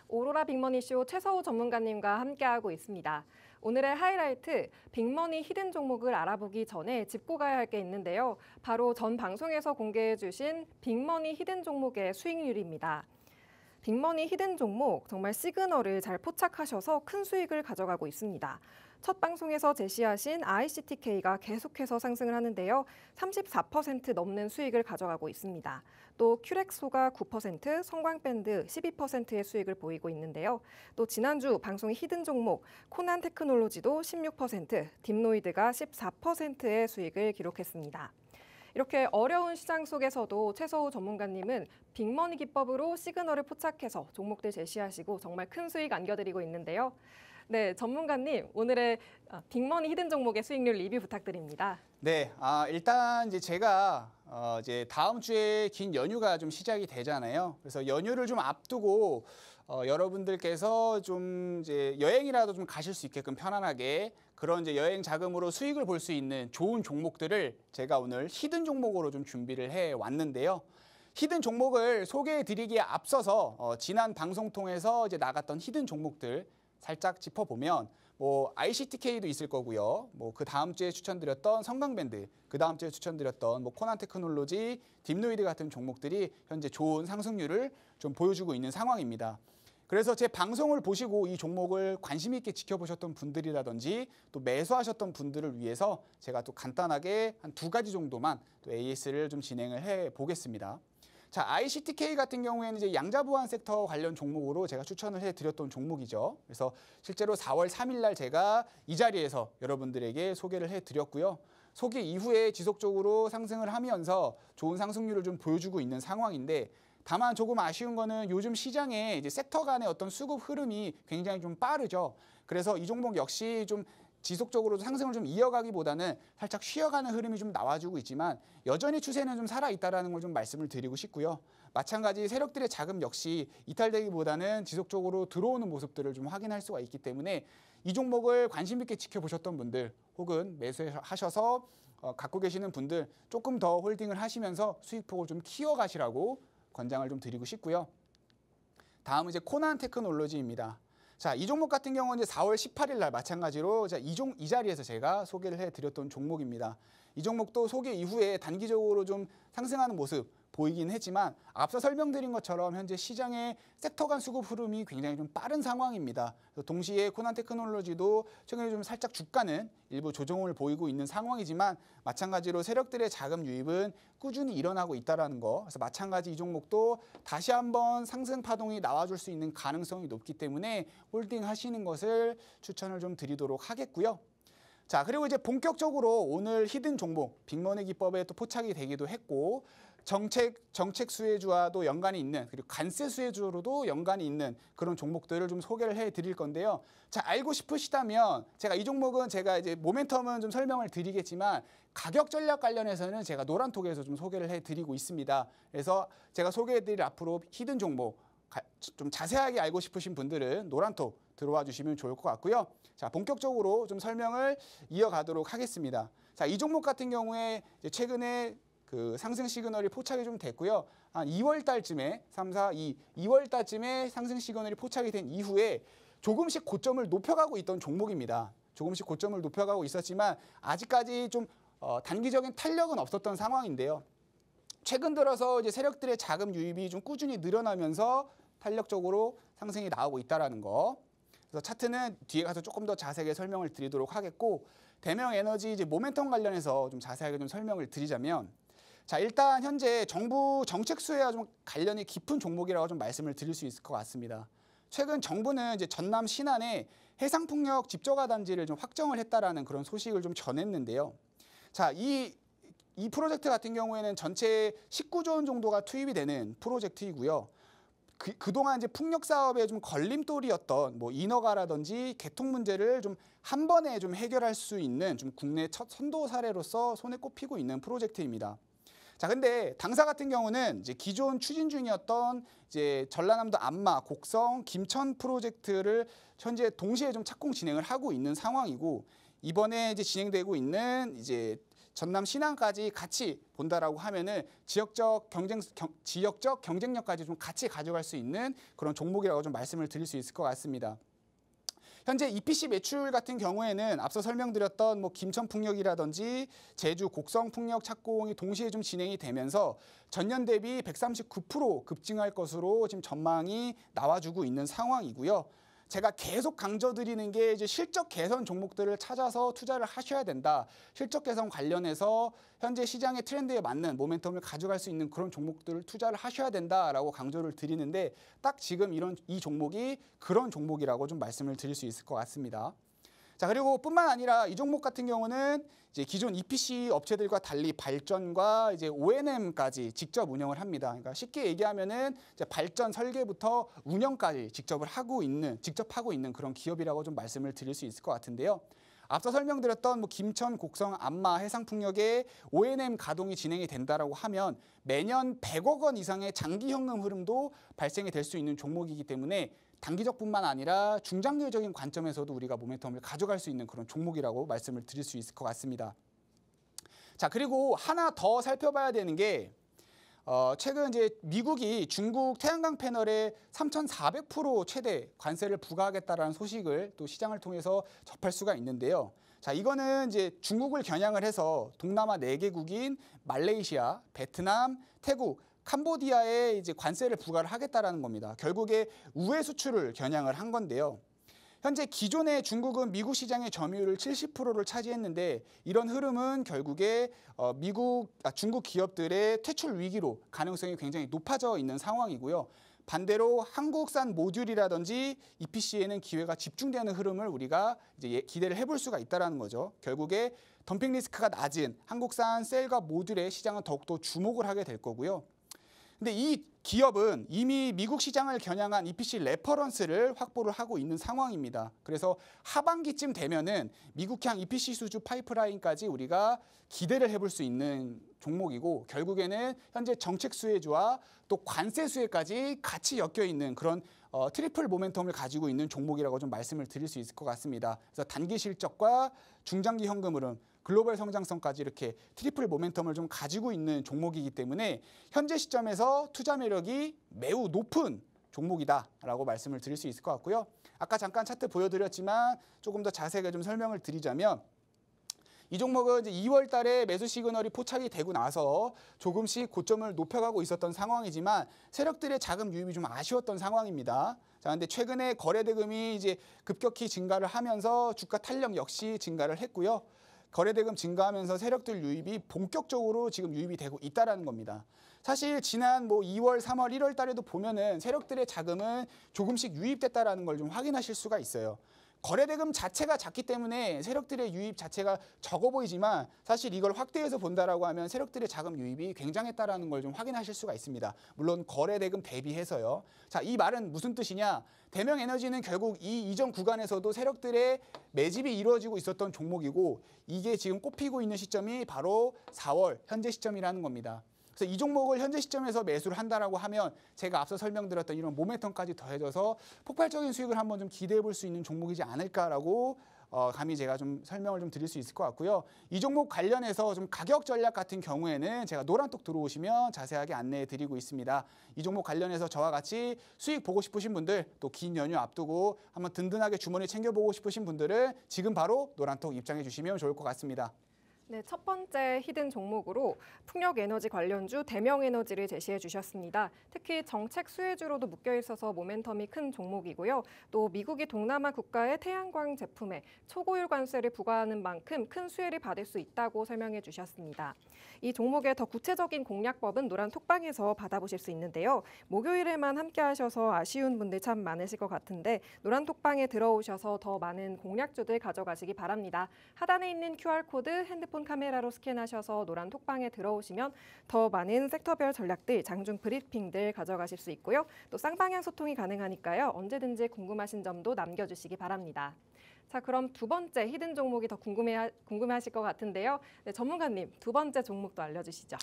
오로라 빅머니쇼 최서우 전문가님과 함께하고 있습니다. 오늘의 하이라이트, 빅머니 히든 종목을 알아보기 전에 짚고 가야 할 게 있는데요. 바로 전 방송에서 공개해 주신 빅머니 히든 종목의 수익률입니다. 빅머니 히든 종목 정말 시그널을 잘 포착하셔서 큰 수익을 가져가고 있습니다. 첫 방송에서 제시하신 ICTK가 계속해서 상승을 하는데요. 34% 넘는 수익을 가져가고 있습니다. 또 큐렉소가 9%, 성광밴드 12%의 수익을 보이고 있는데요. 또 지난주 방송의 히든 종목 코난 테크놀로지도 16%, 딥노이드가 14%의 수익을 기록했습니다. 이렇게 어려운 시장 속에서도 최서우 전문가님은 빅머니 기법으로 시그널을 포착해서 종목들 제시하시고 정말 큰 수익 안겨드리고 있는데요. 네, 전문가님 오늘의 빅머니 히든 종목의 수익률 리뷰 부탁드립니다. 네, 일단 이제 제가 이제 다음 주에 긴 연휴가 좀 시작이 되잖아요. 그래서 연휴를 좀 앞두고 여러분들께서 좀 이제 여행이라도 좀 가실 수 있게끔 편안하게 그런 이제 여행 자금으로 수익을 볼 수 있는 좋은 종목들을 제가 오늘 히든 종목으로 좀 준비를 해 왔는데요. 히든 종목을 소개해 드리기에 앞서서 지난 방송 통해서 이제 나갔던 히든 종목들 살짝 짚어보면 뭐 ICTK도 있을 거고요. 뭐 그 다음 주에 추천드렸던 성광밴드, 그 다음 주에 추천드렸던 뭐 코난 테크놀로지, 딥노이드 같은 종목들이 현재 좋은 상승률을 좀 보여주고 있는 상황입니다. 그래서 제 방송을 보시고 이 종목을 관심 있게 지켜보셨던 분들이라든지 또 매수하셨던 분들을 위해서 제가 또 간단하게 한 2가지 정도만 또 AS를 좀 진행을 해 보겠습니다. 자, ICTK 같은 경우에는 이제 양자보안 섹터 관련 종목으로 제가 추천을 해드렸던 종목이죠. 그래서 실제로 4월 3일 날 제가 이 자리에서 여러분들에게 소개를 해드렸고요. 소개 이후에 지속적으로 상승을 하면서 좋은 상승률을 좀 보여주고 있는 상황인데 다만 조금 아쉬운 거는 요즘 시장에 이제 섹터 간의 어떤 수급 흐름이 굉장히 좀 빠르죠. 그래서 이 종목 역시 좀 지속적으로 상승을 좀 이어가기보다는 살짝 쉬어가는 흐름이 좀 나와주고 있지만 여전히 추세는 좀 살아있다는 걸 좀 말씀을 드리고 싶고요. 마찬가지 세력들의 자금 역시 이탈되기보다는 지속적으로 들어오는 모습들을 좀 확인할 수가 있기 때문에 이 종목을 관심 있게 지켜보셨던 분들 혹은 매수하셔서 갖고 계시는 분들 조금 더 홀딩을 하시면서 수익폭을 좀 키워가시라고 권장을 좀 드리고 싶고요. 다음은 이제 코난 테크놀로지입니다. 자, 이 종목 같은 경우는 이제 4월 18일 날 마찬가지로 이 자리에서 제가 소개를 해드렸던 종목입니다. 이 종목도 소개 이후에 단기적으로 좀 상승하는 모습 보이긴 했지만 앞서 설명드린 것처럼 현재 시장의 섹터 간 수급 흐름이 굉장히 좀 빠른 상황입니다. 동시에 코난 테크놀로지도 최근에 좀 살짝 주가는 일부 조정을 보이고 있는 상황이지만 마찬가지로 세력들의 자금 유입은 꾸준히 일어나고 있다는 거. 그래서 마찬가지 이 종목도 다시 한번 상승 파동이 나와줄 수 있는 가능성이 높기 때문에 홀딩 하시는 것을 추천을 좀 드리도록 하겠고요. 자, 그리고 이제 본격적으로 오늘 히든 종목 빅머니 기법에 또 포착이 되기도 했고 정책 수혜주와도 연관이 있는 그리고 관세 수혜주로도 연관이 있는 그런 종목들을 좀 소개를 해드릴 건데요. 자, 알고 싶으시다면 제가 이 종목은 제가 이제 모멘텀은 좀 설명을 드리겠지만 가격 전략 관련해서는 제가 노란톡에서 좀 소개를 해드리고 있습니다. 그래서 제가 소개해드릴 앞으로 히든 종목 좀 자세하게 알고 싶으신 분들은 노란톡 들어와 주시면 좋을 것 같고요. 자, 본격적으로 좀 설명을 이어가도록 하겠습니다. 자, 이 종목 같은 경우에 이제 최근에 그 상승 시그널이 포착이 좀 됐고요. 한 2월 달쯤에 2월 달쯤에 상승 시그널이 포착이 된 이후에 조금씩 고점을 높여가고 있던 종목입니다. 조금씩 고점을 높여가고 있었지만 아직까지 좀 단기적인 탄력은 없었던 상황인데요. 최근 들어서 이제 세력들의 자금 유입이 좀 꾸준히 늘어나면서 탄력적으로 상승이 나오고 있다라는 거. 그래서 차트는 뒤에 가서 조금 더 자세하게 설명을 드리도록 하겠고 대명 에너지 이제 모멘텀 관련해서 좀 자세하게 좀 설명을 드리자면 자, 일단 현재 정부 정책 수혜와 좀 관련이 깊은 종목이라고 좀 말씀을 드릴 수 있을 것 같습니다. 최근 정부는 이제 전남 신안에 해상풍력 집저가 단지를 좀 확정을 했다라는 그런 소식을 좀 전했는데요. 자, 이 프로젝트 같은 경우에는 전체 19조 원 정도가 투입이 되는 프로젝트이고요. 그동안 이제 풍력 사업에 좀 걸림돌이었던 뭐 인허가라든지 개통 문제를 좀 한 번에 좀 해결할 수 있는 좀 국내 첫 선도 사례로서 손에 꼽히고 있는 프로젝트입니다. 자, 근데 당사 같은 경우는 이제 기존 추진 중이었던 이제 전라남도 안마, 곡성, 김천 프로젝트를 현재 동시에 좀 착공 진행을 하고 있는 상황이고 이번에 이제 진행되고 있는 이제 전남 신안까지 같이 본다라고 하면은 지역적 경쟁력까지 좀 같이 가져갈 수 있는 그런 종목이라고 좀 말씀을 드릴 수 있을 것 같습니다. 현재 EPC 매출 같은 경우에는 앞서 설명드렸던 뭐 김천풍력이라든지 제주 곡성풍력 착공이 동시에 좀 진행이 되면서 전년 대비 139% 급증할 것으로 지금 전망이 나와주고 있는 상황이고요. 제가 계속 강조드리는 게 이제 실적 개선 종목들을 찾아서 투자를 하셔야 된다. 실적 개선 관련해서 현재 시장의 트렌드에 맞는 모멘텀을 가져갈 수 있는 그런 종목들을 투자를 하셔야 된다라고 강조를 드리는데 딱 지금 이 종목이 그런 종목이라고 좀 말씀을 드릴 수 있을 것 같습니다. 자, 그리고 뿐만 아니라 이 종목 같은 경우는 이제 기존 EPC 업체들과 달리 발전과 이제 O&M까지 직접 운영을 합니다. 그러니까 쉽게 얘기하면은 이제 발전 설계부터 운영까지 직접 하고 있는 그런 기업이라고 좀 말씀을 드릴 수 있을 것 같은데요. 앞서 설명드렸던 뭐 김천, 곡성, 안마, 해상풍력의 O&M 가동이 진행이 된다라고 하면 매년 100억 원 이상의 장기 현금 흐름도 발생이 될 수 있는 종목이기 때문에 단기적뿐만 아니라 중장기적인 관점에서도 우리가 모멘텀을 가져갈 수 있는 그런 종목이라고 말씀을 드릴 수 있을 것 같습니다. 자, 그리고 하나 더 살펴봐야 되는 게 최근 이제 미국이 중국 태양광 패널에 3,400% 최대 관세를 부과하겠다라는 소식을 또 시장을 통해서 접할 수가 있는데요. 자, 이거는 이제 중국을 겨냥을 해서 동남아 4개국인 말레이시아, 베트남, 태국, 캄보디아에 이제 관세를 부과를 하겠다라는 겁니다. 결국에 우회 수출을 겨냥을 한 건데요. 현재 기존의 중국은 미국 시장의 점유율을 70%를 차지했는데 이런 흐름은 결국에 중국 기업들의 퇴출 위기로 가능성이 굉장히 높아져 있는 상황이고요. 반대로 한국산 모듈이라든지 EPC에는 기회가 집중되는 흐름을 우리가 이제 기대를 해볼 수가 있다는 거죠. 결국에 덤핑 리스크가 낮은 한국산 셀과 모듈의 시장은 더욱더 주목을 하게 될 거고요. 근데 이 기업은 이미 미국 시장을 겨냥한 EPC 레퍼런스를 확보를 하고 있는 상황입니다. 그래서 하반기쯤 되면은 미국향 EPC 수주 파이프라인까지 우리가 기대를 해볼 수 있는 종목이고 결국에는 현재 정책 수혜주와 또 관세 수혜까지 같이 엮여 있는 그런 트리플 모멘텀을 가지고 있는 종목이라고 좀 말씀을 드릴 수 있을 것 같습니다. 그래서 단기 실적과 중장기 현금 흐름, 글로벌 성장성까지 이렇게 트리플 모멘텀을 좀 가지고 있는 종목이기 때문에 현재 시점에서 투자 매력이 매우 높은 종목이다라고 말씀을 드릴 수 있을 것 같고요. 아까 잠깐 차트 보여드렸지만 조금 더 자세하게 좀 설명을 드리자면 이 종목은 이제 2월 달에 매수 시그널이 포착이 되고 나서 조금씩 고점을 높여가고 있었던 상황이지만 세력들의 자금 유입이 좀 아쉬웠던 상황입니다. 자, 근데 최근에 거래 대금이 이제 급격히 증가를 하면서 주가 탄력 역시 증가를 했고요. 거래 대금 증가하면서 세력들 유입이 본격적으로 지금 유입이 되고 있다라는 겁니다. 사실 지난 2월, 3월, 1월 달에도 보면은 세력들의 자금은 조금씩 유입됐다라는 걸 좀 확인하실 수가 있어요. 거래 대금 자체가 작기 때문에 세력들의 유입 자체가 적어 보이지만 사실 이걸 확대해서 본다라고 하면 세력들의 자금 유입이 굉장했다라는 걸 좀 확인하실 수가 있습니다. 물론 거래 대금 대비해서요. 자, 이 말은 무슨 뜻이냐? 대명에너지는 결국 이 이전 구간에서도 세력들의 매집이 이루어지고 있었던 종목이고 이게 지금 꼽히고 있는 시점이 바로 4월 현재 시점이라는 겁니다. 그래서 이 종목을 현재 시점에서 매수를 한다라고 하면 제가 앞서 설명드렸던 이런 모멘텀까지 더해져서 폭발적인 수익을 한번 좀 기대해 볼 수 있는 종목이지 않을까라고 감히 제가 좀 설명을 좀 드릴 수 있을 것 같고요. 이 종목 관련해서 좀 가격 전략 같은 경우에는 제가 노란톡 들어오시면 자세하게 안내해 드리고 있습니다. 이 종목 관련해서 저와 같이 수익 보고 싶으신 분들 또 긴 연휴 앞두고 한번 든든하게 주머니 챙겨보고 싶으신 분들은 지금 바로 노란톡 입장해 주시면 좋을 것 같습니다. 네, 첫 번째 히든 종목으로 풍력에너지 관련주 대명에너지를 제시해 주셨습니다. 특히 정책 수혜주로도 묶여 있어서 모멘텀이 큰 종목이고요. 또 미국이 동남아 국가의 태양광 제품에 초고율 관세를 부과하는 만큼 큰 수혜를 받을 수 있다고 설명해 주셨습니다. 이 종목의 더 구체적인 공략법은 노란 톡방에서 받아보실 수 있는데요. 목요일에만 함께 하셔서 아쉬운 분들 참 많으실 것 같은데 노란 톡방에 들어오셔서 더 많은 공략주들 가져가시기 바랍니다. 하단에 있는 QR코드 핸드폰 카메라로 스캔하셔서 노란 톡방에 들어오시면 더 많은 섹터별 전략들, 장중 브리핑들 가져가실 수 있고요. 또 쌍방향 소통이 가능하니까요. 언제든지 궁금하신 점도 남겨주시기 바랍니다. 자, 그럼 두 번째 히든 종목이 더 궁금해하실 것 같은데요. 네, 전문가님, 두 번째 종목도 알려주시죠.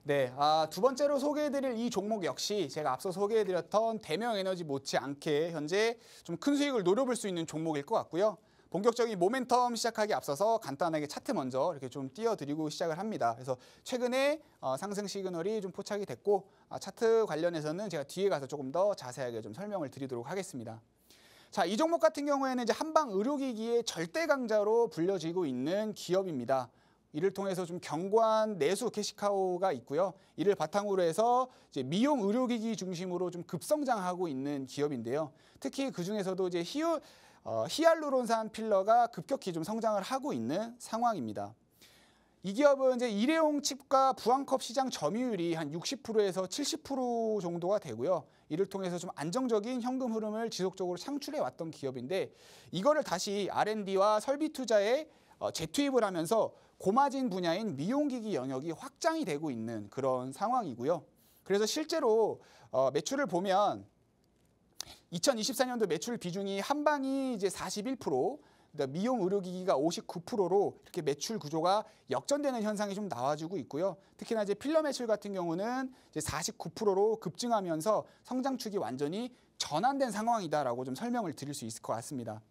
네, 두 번째로 소개해드릴 이 종목 역시 제가 앞서 소개해드렸던 대명에너지 못지않게 현재 좀 큰 수익을 노려볼 수 있는 종목일 것 같고요. 본격적인 모멘텀 시작하기 앞서서 간단하게 차트 먼저 이렇게 좀 띄워드리고 시작을 합니다. 그래서 최근에 상승 시그널이 좀 포착이 됐고 차트 관련해서는 제가 뒤에 가서 조금 더 자세하게 좀 설명을 드리도록 하겠습니다. 자, 이 종목 같은 경우에는 이제 한방 의료기기의 절대 강자로 불려지고 있는 기업입니다. 이를 통해서 좀 견고한 내수 캐시카우가 있고요. 이를 바탕으로 해서 이제 미용 의료기기 중심으로 좀 급성장하고 있는 기업인데요. 특히 그 중에서도 이제 히알루론산 필러가 급격히 좀 성장을 하고 있는 상황입니다. 이 기업은 이제 일회용 칩과 부항컵 시장 점유율이 한 60%에서 70% 정도가 되고요. 이를 통해서 좀 안정적인 현금 흐름을 지속적으로 창출해 왔던 기업인데 이거를 다시 R&D와 설비 투자에 재투입을 하면서 고마진 분야인 미용기기 영역이 확장이 되고 있는 그런 상황이고요. 그래서 실제로 매출을 보면 2024년도 매출 비중이 한방이 이제 41%, 미용 의료기기가 59%로 이렇게 매출 구조가 역전되는 현상이 좀 나와주고 있고요. 특히나 이제 필러 매출 같은 경우는 이제 49%로 급증하면서 성장축이 완전히 전환된 상황이다라고 좀 설명을 드릴 수 있을 것 같습니다.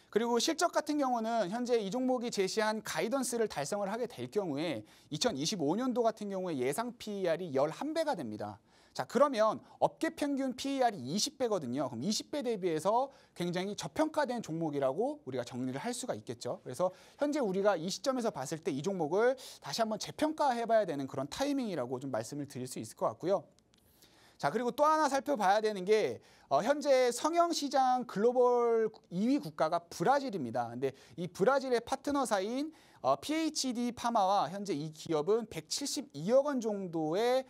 그리고 실적 같은 경우는 현재 이 종목이 제시한 가이던스를 달성을 하게 될 경우에 2025년도 같은 경우에 예상 PER이 11배가 됩니다. 자, 그러면 업계 평균 PER이 20배거든요. 그럼 20배 대비해서 굉장히 저평가된 종목이라고 우리가 정리를 할 수가 있겠죠. 그래서 현재 우리가 이 시점에서 봤을 때 이 종목을 다시 한번 재평가해봐야 되는 그런 타이밍이라고 좀 말씀을 드릴 수 있을 것 같고요. 자, 그리고 또 하나 살펴봐야 되는 게 현재 성형 시장 글로벌 2위 국가가 브라질입니다. 근데 이 브라질의 파트너사인 PHD 파마와 현재 이 기업은 172억 원 정도의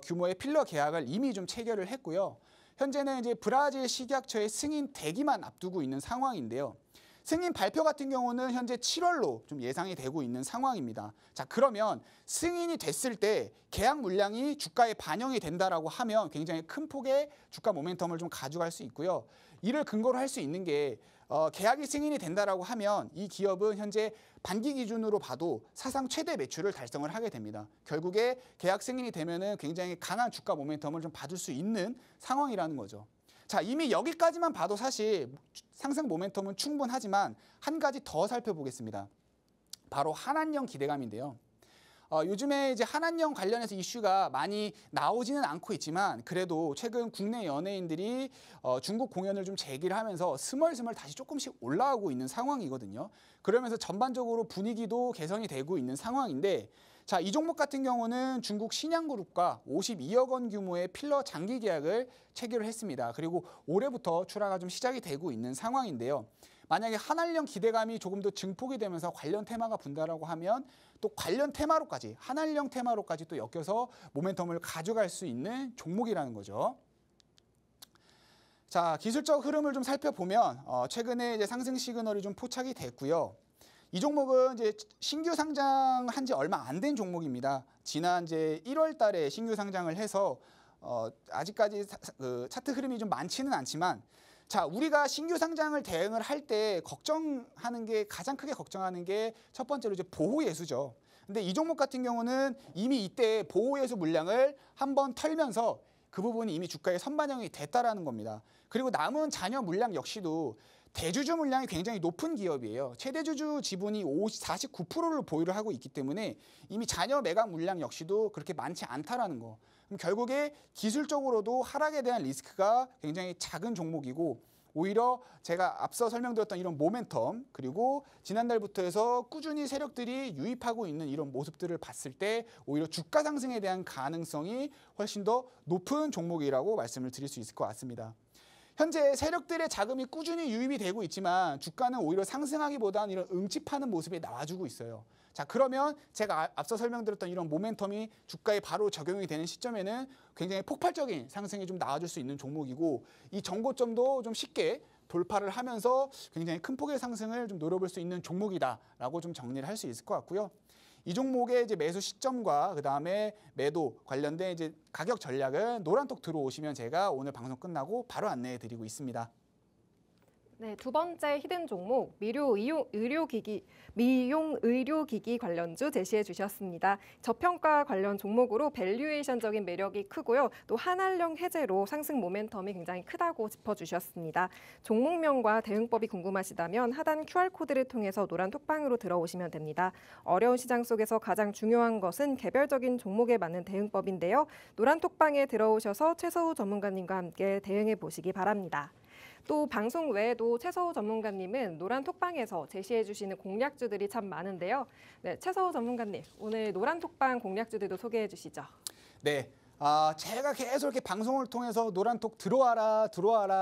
규모의 필러 계약을 이미 좀 체결을 했고요. 현재는 이제 브라질 식약처의 승인 대기만 앞두고 있는 상황인데요. 승인 발표 같은 경우는 현재 7월로 좀 예상이 되고 있는 상황입니다. 자, 그러면 승인이 됐을 때 계약 물량이 주가에 반영이 된다라고 하면 굉장히 큰 폭의 주가 모멘텀을 좀 가져갈 수 있고요. 이를 근거로 할 수 있는 게 계약이 승인이 된다라고 하면 이 기업은 현재 반기 기준으로 봐도 사상 최대 매출을 달성을 하게 됩니다. 결국에 계약 승인이 되면은 굉장히 강한 주가 모멘텀을 좀 받을 수 있는 상황이라는 거죠. 자, 이미 여기까지만 봐도 사실 상승 모멘텀은 충분하지만 한 가지 더 살펴보겠습니다. 바로 한안령 기대감인데요. 요즘에 이제 한한령 관련해서 이슈가 많이 나오지는 않고 있지만 그래도 최근 국내 연예인들이 중국 공연을 좀 재개를 하면서 스멀스멀 다시 조금씩 올라오고 있는 상황이거든요. 그러면서 전반적으로 분위기도 개선이 되고 있는 상황인데 자, 이 종목 같은 경우는 중국 신양그룹과 52억 원 규모의 필러 장기 계약을 체결을 했습니다. 그리고 올해부터 출하가 좀 시작이 되고 있는 상황인데요. 만약에 한한령 기대감이 조금 더 증폭이 되면서 관련 테마가 분다라고 하면 또 관련 테마로까지 한한령 테마로까지 또 엮여서 모멘텀을 가져갈 수 있는 종목이라는 거죠. 자, 기술적 흐름을 좀 살펴보면 최근에 이제 상승 시그널이 좀 포착이 됐고요. 이 종목은 이제 신규 상장한 지 얼마 안 된 종목입니다. 지난 이제 1월 달에 신규 상장을 해서 아직까지 차트 흐름이 좀 많지는 않지만 자, 우리가 신규 상장을 대응을 할 때 걱정하는 게 가장 크게 걱정하는 게 첫 번째로 이제 보호예수죠. 근데 이 종목 같은 경우는 이미 이때 보호예수 물량을 한번 털면서 그 부분이 이미 주가에 선반영이 됐다라는 겁니다. 그리고 남은 잔여 물량 역시도 대주주 물량이 굉장히 높은 기업이에요. 최대 주주 지분이 49%를 보유를 하고 있기 때문에 이미 잔여 매각 물량 역시도 그렇게 많지 않다라는 거. 그럼 결국에 기술적으로도 하락에 대한 리스크가 굉장히 작은 종목이고 오히려 제가 앞서 설명드렸던 이런 모멘텀 그리고 지난달부터 해서 꾸준히 세력들이 유입하고 있는 이런 모습들을 봤을 때 오히려 주가 상승에 대한 가능성이 훨씬 더 높은 종목이라고 말씀을 드릴 수 있을 것 같습니다. 현재 세력들의 자금이 꾸준히 유입이 되고 있지만 주가는 오히려 상승하기보다는 이런 응집하는 모습이 나와주고 있어요. 자, 그러면 제가 앞서 설명드렸던 이런 모멘텀이 주가에 바로 적용이 되는 시점에는 굉장히 폭발적인 상승이 좀 나와줄 수 있는 종목이고 이 정고점도 좀 쉽게 돌파를 하면서 굉장히 큰 폭의 상승을 좀 노려볼 수 있는 종목이다라고 좀 정리를 할 수 있을 것 같고요. 이 종목의 이제 매수 시점과 그 다음에 매도 관련된 이제 가격 전략은 노란톡 들어오시면 제가 오늘 방송 끝나고 바로 안내해 드리고 있습니다. 네, 두 번째 히든 종목 미용 의료기기 관련주 제시해 주셨습니다. 저평가 관련 종목으로 밸류에이션적인 매력이 크고요. 또 한한령 해제로 상승 모멘텀이 굉장히 크다고 짚어주셨습니다. 종목명과 대응법이 궁금하시다면 하단 QR코드를 통해서 노란 톡방으로 들어오시면 됩니다. 어려운 시장 속에서 가장 중요한 것은 개별적인 종목에 맞는 대응법인데요. 노란 톡방에 들어오셔서 최서우 전문가님과 함께 대응해 보시기 바랍니다. 또 방송 외에도 최서우 전문가님은 노란 톡방에서 제시해 주시는 공략주들이 참 많은데요. 네, 최서우 전문가님, 오늘 노란 톡방 공략주들도 소개해 주시죠. 네. 제가 계속 이렇게 방송을 통해서 노란톡 들어와라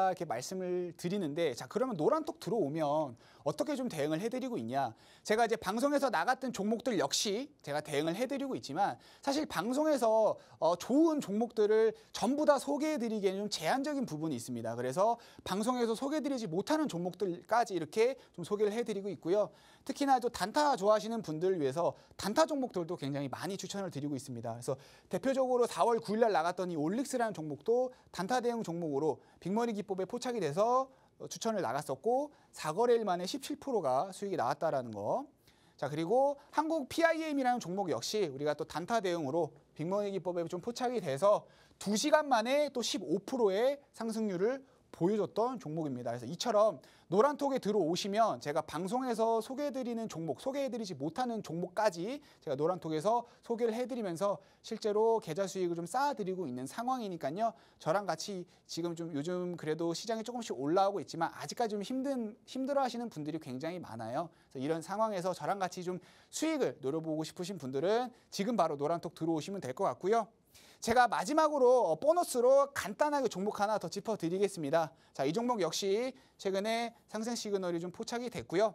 이렇게 말씀을 드리는데 자, 그러면 노란톡 들어오면 어떻게 좀 대응을 해드리고 있냐. 제가 이제 방송에서 나갔던 종목들 역시 제가 대응을 해드리고 있지만 사실 방송에서 좋은 종목들을 전부 다 소개해드리기에는 좀 제한적인 부분이 있습니다. 그래서 방송에서 소개해드리지 못하는 종목들까지 이렇게 좀 소개를 해드리고 있고요. 특히나 또 단타 좋아하시는 분들을 위해서 단타 종목들도 굉장히 많이 추천을 드리고 있습니다. 그래서 대표적으로 4월 9일 날 나갔던 이 올릭스라는 종목도 단타 대응 종목으로 빅머니 기법에 포착이 돼서 추천을 나갔었고 4거래일 만에 17%가 수익이 나왔다라는 거. 자, 그리고 한국 PIM이라는 종목 역시 우리가 또 단타 대응으로 빅머니 기법에 좀 포착이 돼서 2시간 만에 또 15%의 상승률을 보여줬던 종목입니다. 그래서 이처럼 노란톡에 들어오시면 제가 방송에서 소개해드리는 종목, 소개해드리지 못하는 종목까지 제가 노란톡에서 소개를 해드리면서 실제로 계좌 수익을 좀 쌓아드리고 있는 상황이니까요. 저랑 같이 지금 좀 요즘 그래도 시장이 조금씩 올라오고 있지만 아직까지 좀 힘들어하시는 분들이 굉장히 많아요. 그래서 이런 상황에서 저랑 같이 좀 수익을 노려보고 싶으신 분들은 지금 바로 노란톡 들어오시면 될 것 같고요. 제가 마지막으로 보너스로 간단하게 종목 하나 더 짚어드리겠습니다. 자, 이 종목 역시 최근에 상승 시그널이 좀 포착이 됐고요.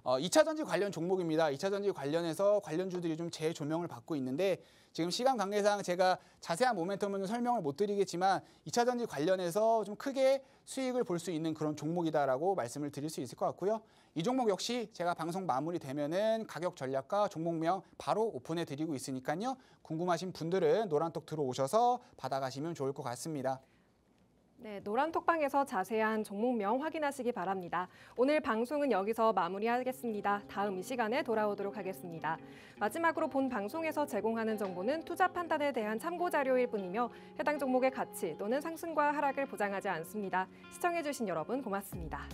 2차 전지 관련 종목입니다. 2차 전지 관련해서 관련주들이 좀 재조명을 받고 있는데 지금 시간 관계상 제가 자세한 모멘텀은 설명을 못 드리겠지만 2차 전지 관련해서 좀 크게 수익을 볼 수 있는 그런 종목이다라고 말씀을 드릴 수 있을 것 같고요. 이 종목 역시 제가 방송 마무리되면은 가격 전략과 종목명 바로 오픈해 드리고 있으니까요. 궁금하신 분들은 노란톡 들어오셔서 받아가시면 좋을 것 같습니다. 네, 노란 톡방에서 자세한 종목명 확인하시기 바랍니다. 오늘 방송은 여기서 마무리하겠습니다. 다음 이 시간에 돌아오도록 하겠습니다. 마지막으로 본 방송에서 제공하는 정보는 투자 판단에 대한 참고 자료일 뿐이며 해당 종목의 가치 또는 상승과 하락을 보장하지 않습니다. 시청해주신 여러분 고맙습니다.